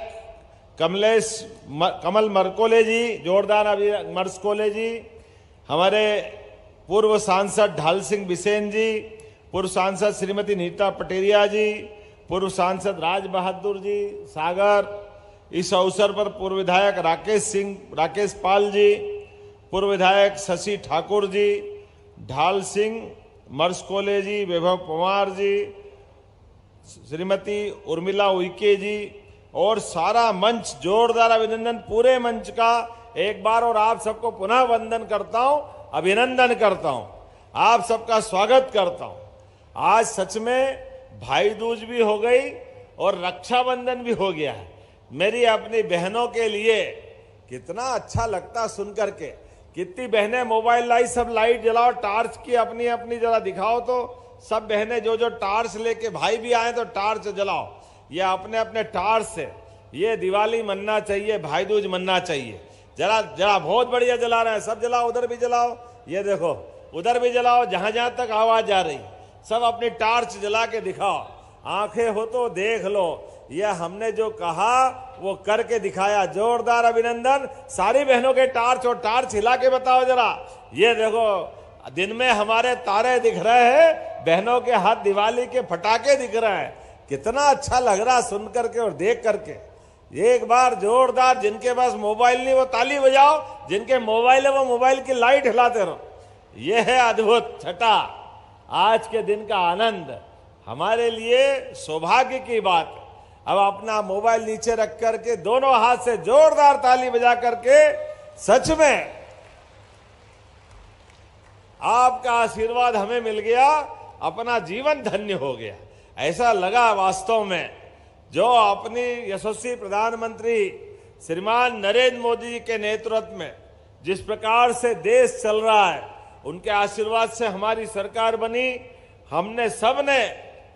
कमल मरकोले जी, जोरदार अभी मरकोले जी, हमारे पूर्व सांसद ढाल सिंह बिसेन जी, पूर्व सांसद श्रीमती नीता पटेरिया जी, पूर्व सांसद राज बहादुर जी सागर। इस अवसर पर पूर्व विधायक राकेश पाल जी, पूर्व विधायक शशि ठाकुर जी, ढाल सिंह मरकोले जी, वैभव पवार जी, श्रीमती उर्मिला उइके जी और सारा मंच। जोरदार अभिनंदन पूरे मंच का एक बार। और आप सबको पुनः वंदन करता हूं, अभिनंदन करता हूं, आप सबका स्वागत करता हूं। आज सच में भाई दूज भी हो गई और रक्षाबंधन भी हो गया है। मेरी अपनी बहनों के लिए कितना अच्छा लगता सुनकर के। कितनी बहनें मोबाइल लाई, सब लाइट जलाओ, टार्च की अपनी अपनी जरा दिखाओ। तो सब बहनें जो जो टार्च लेके, भाई भी आए तो टार्च जलाओ। ये अपने अपने टार्च से ये दिवाली मनना चाहिए, भाई दूज मनना चाहिए। जरा जरा बहुत बढ़िया जला रहे हैं, सब जलाओ, उधर भी जलाओ, ये देखो उधर भी जलाओ, जहां जहां तक आवाज आ रही सब अपनी टार्च जला के दिखाओ। आंखें हो तो देख लो, ये हमने जो कहा वो करके दिखाया। जोरदार अभिनंदन सारी बहनों के टार्च। और टार्च हिला के बताओ जरा, ये देखो दिन में हमारे तारे दिख रहे हैं, बहनों के हाथ दिवाली के फटाके दिख रहे हैं। कितना अच्छा लग रहा सुन करके और देख करके। एक बार जोरदार, जिनके पास मोबाइल नहीं वो ताली बजाओ, जिनके मोबाइल है वो मोबाइल की लाइट हिलाते रहो। ये है अद्भुत छठा, आज के दिन का आनंद। हमारे लिए सौभाग्य की बात। अब अपना मोबाइल नीचे रख करके दोनों हाथ से जोरदार ताली बजा करके सच में आपका आशीर्वाद हमें मिल गया, अपना जीवन धन्य हो गया। ऐसा लगा वास्तव में। जो अपनी यशस्वी प्रधानमंत्री श्रीमान नरेंद्र मोदी जी के नेतृत्व में जिस प्रकार से देश चल रहा है, उनके आशीर्वाद से हमारी सरकार बनी। हमने सबने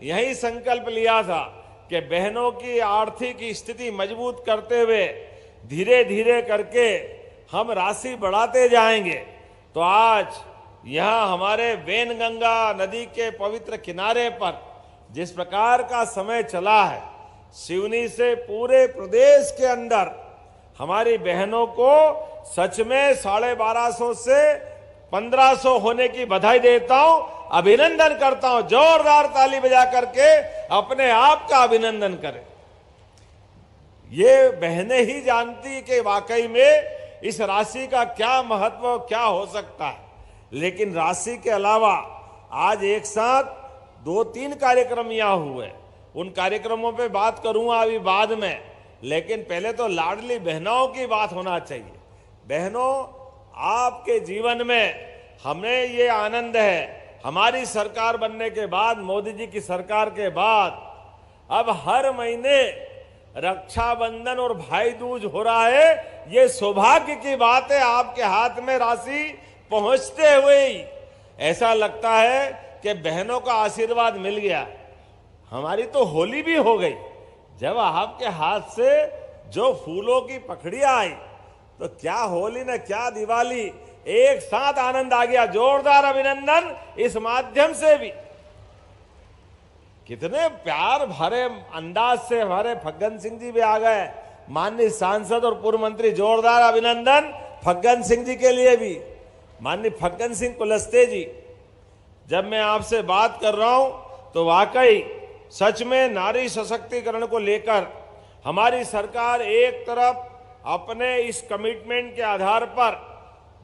यही संकल्प लिया था कि बहनों की आर्थिक स्थिति मजबूत करते हुए धीरे धीरे करके हम राशि बढ़ाते जाएंगे। तो आज यहाँ हमारे वेनगंगा नदी के पवित्र किनारे पर जिस प्रकार का समय चला है, सिवनी से पूरे प्रदेश के अंदर हमारी बहनों को सच में 1250 से 1500 होने की बधाई देता हूं, अभिनंदन करता हूं। जोरदार ताली बजा करके अपने आप का अभिनंदन करें। ये बहनें ही जानती कि वाकई में इस राशि का क्या महत्व, क्या हो सकता है। लेकिन राशि के अलावा आज एक साथ 2-3 कार्यक्रम यहाँ हुए। उन कार्यक्रमों पे बात करूंगा अभी बाद में, लेकिन पहले तो लाडली बहनों की बात होना चाहिए। बहनों, आपके जीवन में हमें ये आनंद है हमारी सरकार बनने के बाद, मोदी जी की सरकार के बाद अब हर महीने रक्षाबंधन और भाई दूज हो रहा है। ये सौभाग्य की बात है, आपके हाथ में राशि पहुंचते हुए ही ऐसा लगता है कि बहनों का आशीर्वाद मिल गया। हमारी तो होली भी हो गई, जब आपके हाथ से जो फूलों की पखड़ियां आई, तो क्या होली न क्या दिवाली, एक साथ आनंद आ गया। जोरदार अभिनंदन इस माध्यम से भी। कितने प्यार भरे अंदाज से हमारे फग्गन सिंह जी भी आ गए, माननीय सांसद और पूर्व मंत्री। जोरदार अभिनंदन फग्गन सिंह जी के लिए भी। माननीय फग्गन सिंह कुलस्ते जी, जब मैं आपसे बात कर रहा हूं तो वाकई सच में नारी सशक्तिकरण को लेकर हमारी सरकार एक तरफ अपने इस कमिटमेंट के आधार पर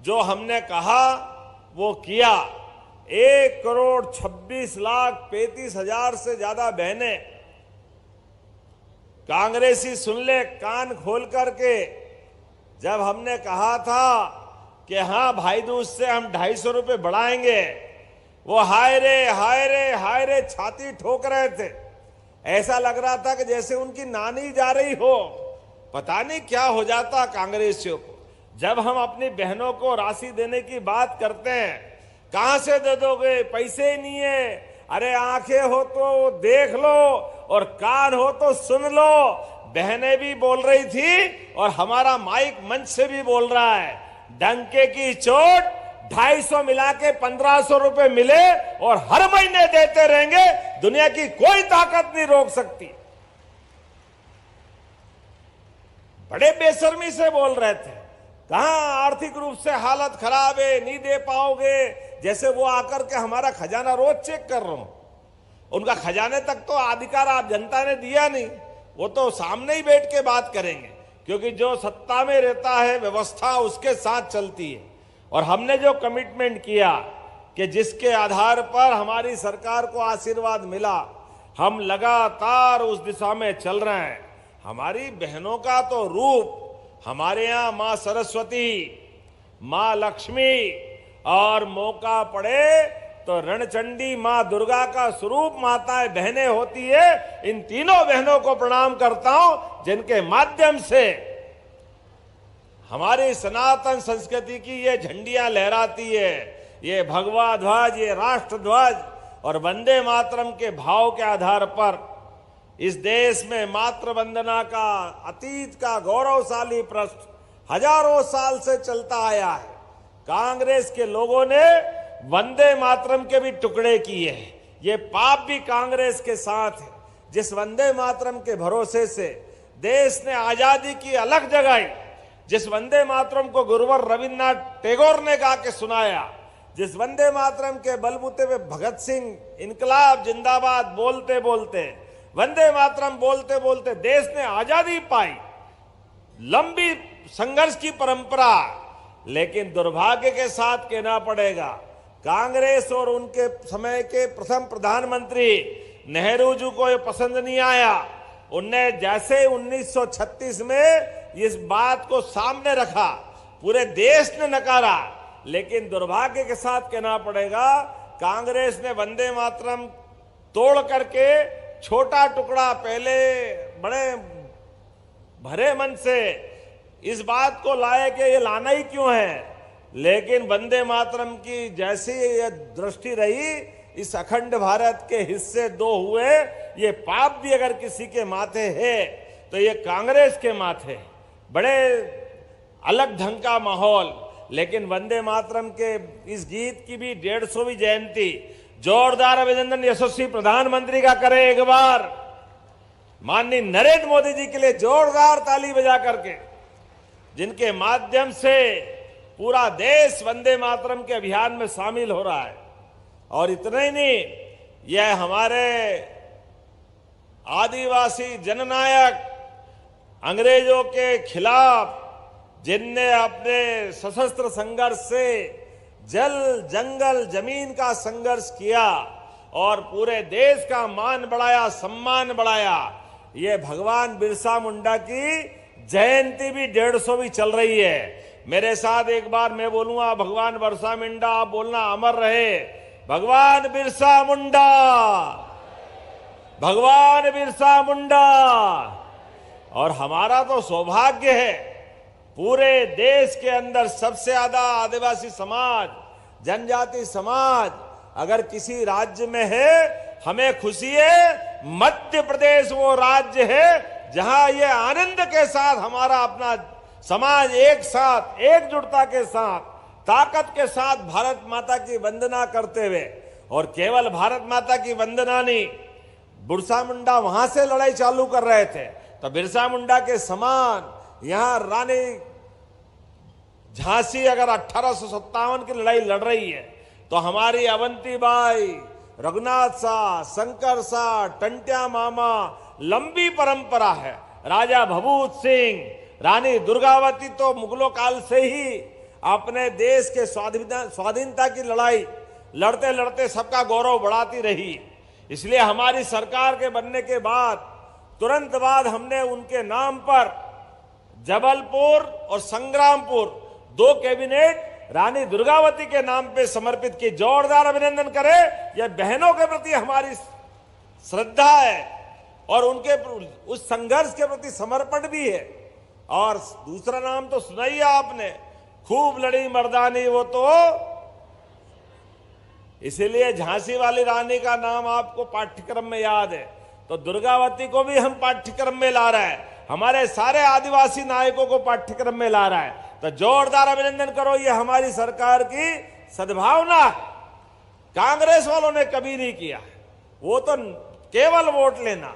जो हमने कहा वो किया। 1,26,35,000 से ज्यादा बहनें, कांग्रेसी सुन ले कान खोल करके, जब हमने कहा था कि हाँ भाई दूज से हम 250 रुपये बढ़ाएंगे, वो हाय रे हाय रे हाय रे छाती ठोक रहे थे। ऐसा लग रहा था कि जैसे उनकी नानी जा रही हो। पता नहीं क्या हो जाता कांग्रेसियों को। जब हम अपनी बहनों को राशि देने की बात करते हैं, कहां से दे दोगे, पैसे ही नहीं है। अरे आंखें हो तो देख लो और कान हो तो सुन लो। बहनें भी बोल रही थी और हमारा माइक मंच से भी बोल रहा है, डंके की चोट 250 मिला के 1500 रुपए मिले और हर महीने देते रहेंगे, दुनिया की कोई ताकत नहीं रोक सकती। बड़े बेशर्मी से बोल रहे थे, कहां आर्थिक रूप से हालत खराब है, नहीं दे पाओगे, जैसे वो आकर के हमारा खजाना रोज चेक कर रहा हूं। उनका खजाने तक तो अधिकार आप जनता ने दिया नहीं, वो तो सामने ही बैठ के बात करेंगे, क्योंकि जो सत्ता में रहता है व्यवस्था उसके साथ चलती है। और हमने जो कमिटमेंट किया कि जिसके आधार पर हमारी सरकार को आशीर्वाद मिला, हम लगातार उस दिशा में चल रहे हैं। हमारी बहनों का तो रूप हमारे यहाँ मां सरस्वती, मां लक्ष्मी और मौका पड़े तो रणचंडी मां दुर्गा का स्वरूप माताएं बहनें होती है। इन तीनों बहनों को प्रणाम करता हूं, जिनके माध्यम से हमारी सनातन संस्कृति की ये झंडियां लहराती है, ये भगवा ध्वज, ये राष्ट्र ध्वज और वंदे मातरम के भाव के आधार पर इस देश में मातृ वंदना का अतीत का गौरवशाली पृष्ठ हजारों साल से चलता आया है। कांग्रेस के लोगों ने वंदे मातरम के भी टुकड़े किए हैं। ये पाप भी कांग्रेस के साथ है। जिस वंदे मातरम के भरोसे से देश ने आजादी की अलग जगाई, जिस वंदे मातरम को गुरुवर रविन्द्रनाथ टैगोर ने गा के सुनाया, जिस वंदे मातरम के बलबूते पे भगत सिंह इनकलाब जिंदाबाद बोलते बोलते, वंदे मातरम बोलते बोलते देश ने आजादी पाई। लंबी संघर्ष की परंपरा, लेकिन दुर्भाग्य के साथ कहना पड़ेगा, कांग्रेस और उनके समय के प्रथम प्रधानमंत्री नेहरू जी को ये पसंद नहीं आया। उनने जैसे 1936 में इस बात को सामने रखा, पूरे देश ने नकारा। लेकिन दुर्भाग्य के साथ कहना पड़ेगा, कांग्रेस ने वंदे मातरम तोड़ करके छोटा टुकड़ा, पहले बड़े भरे मन से इस बात को लाए कि ये लाना ही क्यों है, लेकिन वंदे मातरम की जैसी ये दृष्टि रही, इस अखंड भारत के हिस्से दो हुए। ये पाप भी अगर किसी के माथे है तो ये कांग्रेस के माथे। बड़े अलग ढंग का माहौल, लेकिन वंदे मातरम के इस गीत की भी 150वीं जयंती। जोरदार अभिनंदन यशस्वी प्रधानमंत्री का करें एक बार, माननीय नरेंद्र मोदी जी के लिए जोरदार ताली बजा करके, जिनके माध्यम से पूरा देश वंदे मातरम के अभियान में शामिल हो रहा है। और इतना ही नहीं, यह हमारे आदिवासी जननायक अंग्रेजों के खिलाफ, जिनने अपने सशस्त्र संघर्ष से जल जंगल जमीन का संघर्ष किया और पूरे देश का मान बढ़ाया, सम्मान बढ़ाया, ये भगवान बिरसा मुंडा की जयंती भी 150वीं चल रही है। मेरे साथ एक बार मैं बोलूंगा, भगवान बिरसा मुंडा, आप बोलना अमर रहे। भगवान बिरसा मुंडा, भगवान बिरसा मुंडा। और हमारा तो सौभाग्य है, पूरे देश के अंदर सबसे ज्यादा आदिवासी समाज, जनजाति समाज अगर किसी राज्य में है, हमें खुशी है, मध्य प्रदेश वो राज्य है जहां ये आनंद के साथ हमारा अपना समाज एक साथ, एकजुटता के साथ, ताकत के साथ भारत माता की वंदना करते हुए, और केवल भारत माता की वंदना नहीं, बिरसा मुंडा वहां से लड़ाई चालू कर रहे थे, तो बिरसा मुंडा के समान यहां रानी झांसी अगर 1857 की लड़ाई लड़ रही है, तो हमारी अवंतीबाई, रघुनाथ शाह, शंकर शाह, टंट्या मामा, लंबी परंपरा है। राजा भभूत सिंह, रानी दुर्गावती तो मुगलों काल से ही अपने देश के स्वाधीनता की लड़ाई लड़ते लड़ते सबका गौरव बढ़ाती रही। इसलिए हमारी सरकार के बनने के बाद तुरंत बाद हमने उनके नाम पर जबलपुर और संग्रामपुर 2 कैबिनेट रानी दुर्गावती के नाम पे समर्पित की। जोरदार अभिनंदन करें। यह बहनों के प्रति हमारी श्रद्धा है और उनके उस संघर्ष के प्रति समर्पण भी है। और दूसरा नाम तो सुनाई आपने, खूब लड़ी मर्दानी वो तो, इसीलिए झांसी वाली रानी का नाम आपको पाठ्यक्रम में याद है, तो दुर्गावती को भी हम पाठ्यक्रम में ला रहे हैं, हमारे सारे आदिवासी नायकों को पाठ्यक्रम में ला रहा है। तो जोरदार अभिनंदन करो, ये हमारी सरकार की सद्भावना कांग्रेस वालों ने कभी नहीं किया। वो तो केवल वोट लेना,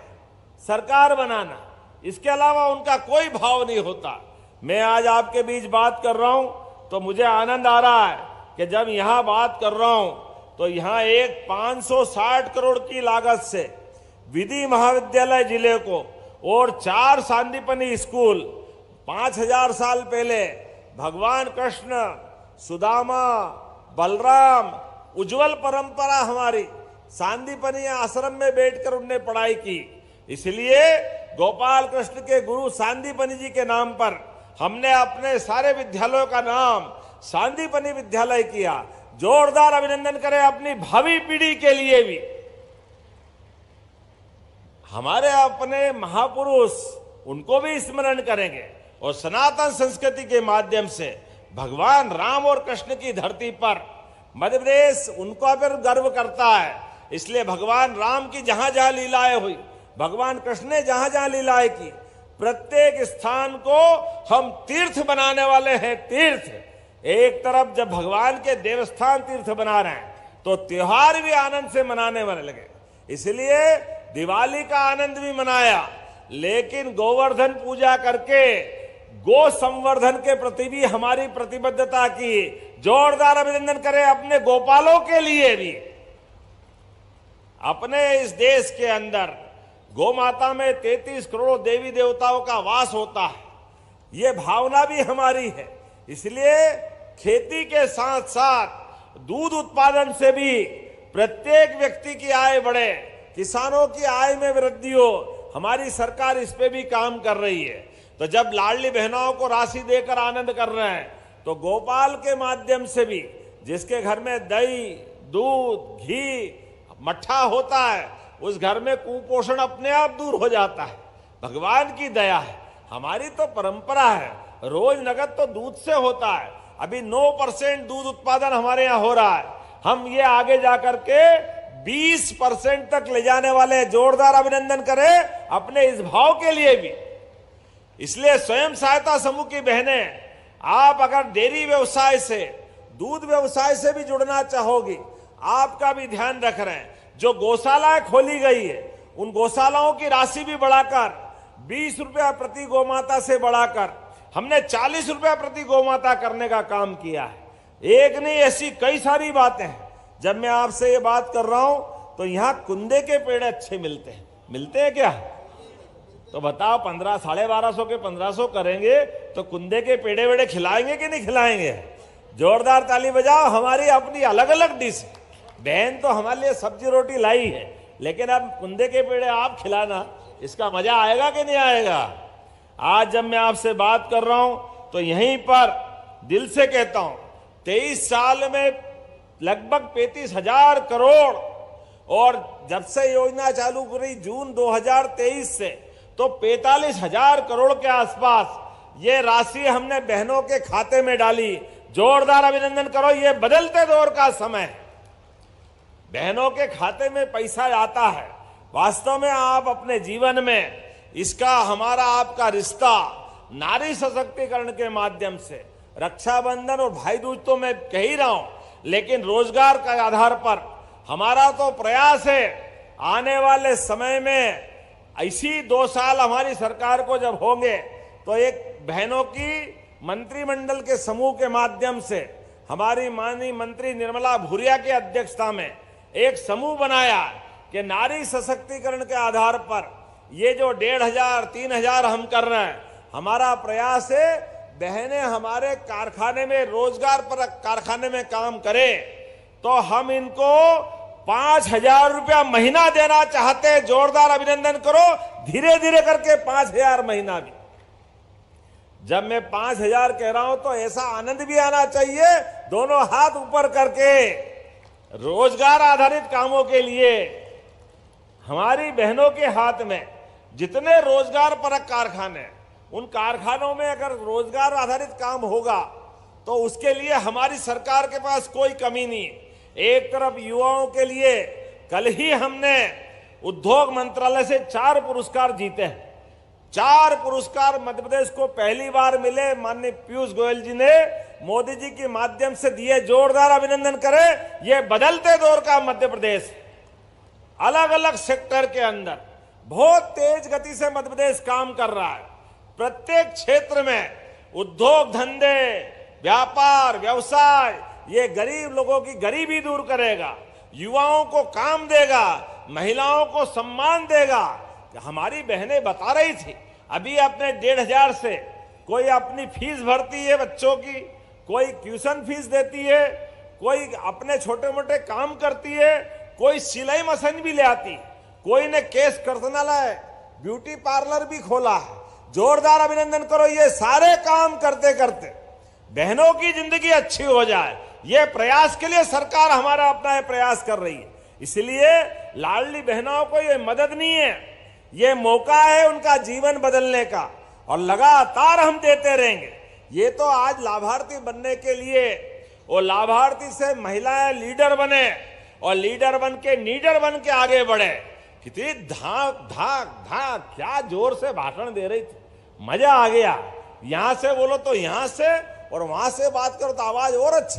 सरकार बनाना, इसके अलावा उनका कोई भाव नहीं होता। मैं आज आपके बीच बात कर रहा हूं तो मुझे आनंद आ रहा है कि जब यहां बात कर रहा हूं तो यहां एक 560 करोड़ की लागत से विधि महाविद्यालय जिले को और 4 सांदीपनी स्कूल 5000 साल पहले भगवान कृष्ण, सुदामा, बलराम, उज्जवल परंपरा हमारी सांदीपनी आश्रम में बैठकर उनने पढ़ाई की। इसलिए गोपाल कृष्ण के गुरु सांदीपनी जी के नाम पर हमने अपने सारे विद्यालयों का नाम सांदीपनी विद्यालय किया। जोरदार अभिनंदन करें अपनी भावी पीढ़ी के लिए भी। हमारे अपने महापुरुष, उनको भी स्मरण करेंगे और सनातन संस्कृति के माध्यम से भगवान राम और कृष्ण की धरती पर मध्य प्रदेश उनको पर गर्व करता है। इसलिए भगवान राम की जहां जहां लीलाएं हुई, भगवान कृष्ण ने जहां जहां लीलाएं की, प्रत्येक स्थान को हम तीर्थ बनाने वाले हैं। तीर्थ एक तरफ जब भगवान के देवस्थान तीर्थ बना रहे हैं तो त्योहार भी आनंद से मनाने वाले लगे। इसलिए दिवाली का आनंद भी मनाया, लेकिन गोवर्धन पूजा करके गो संवर्धन के प्रति भी हमारी प्रतिबद्धता की। जोरदार अभिनंदन करें अपने गोपालों के लिए भी। अपने इस देश के अंदर गौ माता में 33 करोड़ देवी देवताओं का वास होता है, ये भावना भी हमारी है। इसलिए खेती के साथ साथ दूध उत्पादन से भी प्रत्येक व्यक्ति की आय बढ़े, किसानों की आय में वृद्धि हो, हमारी सरकार इस पे भी काम कर रही है। तो जब लाडली बहनों को राशि देकर आनंद कर रहे हैं, तो गोपाल के माध्यम से भी जिसके घर में दही, दूध, घी, मट्ठा होता है, उस घर में कुपोषण अपने आप दूर हो जाता है। भगवान की दया है। हमारी तो परंपरा है, रोज नगद तो दूध से होता है। अभी 9% दूध उत्पादन हमारे यहाँ हो रहा है। हम ये आगे जाकर के 20% तक ले जाने वाले। जोरदार अभिनंदन करें अपने इस भाव के लिए भी। इसलिए स्वयं सहायता समूह की बहनें, आप अगर डेयरी व्यवसाय से, दूध व्यवसाय से भी जुड़ना चाहोगी, आपका भी ध्यान रख रहे हैं। जो गौशालाएं खोली गई है, उन गौशालाओं की राशि भी बढ़ाकर 20 रुपया प्रति गौमाता से बढ़ाकर हमने 40 रुपया प्रति गौमाता करने का काम किया है। एक नहीं, ऐसी कई सारी बातें हैं। जब मैं आपसे ये बात कर रहा हूं तो यहां कुंदे के पेड़ अच्छे मिलते हैं। मिलते हैं क्या? तो बताओ, 1250 के 1500 करेंगे तो कुंदे के पेड़े वेड़े खिलाएंगे कि नहीं खिलाएंगे? जोरदार ताली बजाओ। हमारी अपनी अलग अलग डिश। बहन तो हमारे लिए सब्जी रोटी लाई है, लेकिन अब कुंदे के पेड़े आप खिलाना, इसका मजा आएगा कि नहीं आएगा? आज जब मैं आपसे बात कर रहा हूं तो यहीं पर दिल से कहता हूं, 23 साल में लगभग 35,000 करोड़, और जब से योजना चालू करी जून 2023 से, तो 45,000 करोड़ के आसपास ये राशि हमने बहनों के खाते में डाली। जोरदार अभिनंदन करो, ये बदलते दौर का समय है, बहनों के खाते में पैसा आता है। वास्तव में आप अपने जीवन में इसका हमारा आपका रिश्ता नारी सशक्तिकरण के माध्यम से, रक्षाबंधन और भाई दूज तो मैं कह ही रहा हूं, लेकिन रोजगार के आधार पर हमारा तो प्रयास है आने वाले समय में ऐसी 2 साल हमारी सरकार को जब होंगे तो एक बहनों की मंत्रिमंडल के समूह के माध्यम से हमारी माननीय मंत्री निर्मला भूरिया की अध्यक्षता में एक समूह बनाया कि नारी सशक्तिकरण के आधार पर ये जो 1,500 3,000 हम कर रहे हैं, हमारा प्रयास है बहनें हमारे कारखाने में रोजगार पर कारखाने में काम करें तो हम इनको 5,000 रुपया महीना देना चाहते। जोरदार अभिनंदन करो, धीरे धीरे करके 5,000 महीना भी। जब मैं 5,000 कह रहा हूं तो ऐसा आनंद भी आना चाहिए, दोनों हाथ ऊपर करके रोजगार आधारित कामों के लिए हमारी बहनों के हाथ में जितने रोजगार परक कारखाने, उन कारखानों में अगर रोजगार आधारित काम होगा तो उसके लिए हमारी सरकार के पास कोई कमी नहीं। एक तरफ युवाओं के लिए कल ही हमने उद्योग मंत्रालय से 4 पुरस्कार जीते हैं। 4 पुरस्कार मध्य प्रदेश को पहली बार मिले, माननीय पीयूष गोयल जी ने मोदी जी के माध्यम से दिए। जोरदार अभिनंदन करें, यह बदलते दौर का मध्य प्रदेश। अलग अलग सेक्टर के अंदर बहुत तेज गति से मध्य प्रदेश काम कर रहा है। प्रत्येक क्षेत्र में उद्योग धंधे, व्यापार, व्यवसाय, ये गरीब लोगों की गरीबी दूर करेगा, युवाओं को काम देगा, महिलाओं को सम्मान देगा। हमारी बहनें बता रही थी अभी अपने 1,500 से कोई अपनी फीस भरती है बच्चों की, कोई ट्यूशन फीस देती है, कोई अपने छोटे मोटे काम करती है, कोई सिलाई मशीन भी ले आती, कोई ने केस कर्तनालय, ब्यूटी पार्लर भी खोला है। जोरदार अभिनंदन करो, ये सारे काम करते करते बहनों की जिंदगी अच्छी हो जाए, ये प्रयास के लिए सरकार हमारा अपना ये प्रयास कर रही है। इसलिए लाडली बहनों को ये मदद नहीं है, ये मौका है उनका जीवन बदलने का, और लगातार हम देते रहेंगे। ये तो आज लाभार्थी बनने के लिए, और लाभार्थी से महिलाएं लीडर बने, और लीडर बन के नीडर बन के आगे बढ़े। कितनी धाक धाक धाक, क्या जोर से भाषण दे रही थी, मजा आ गया। यहां से बोलो तो यहां से, और वहां से बात करो तो आवाज और अच्छी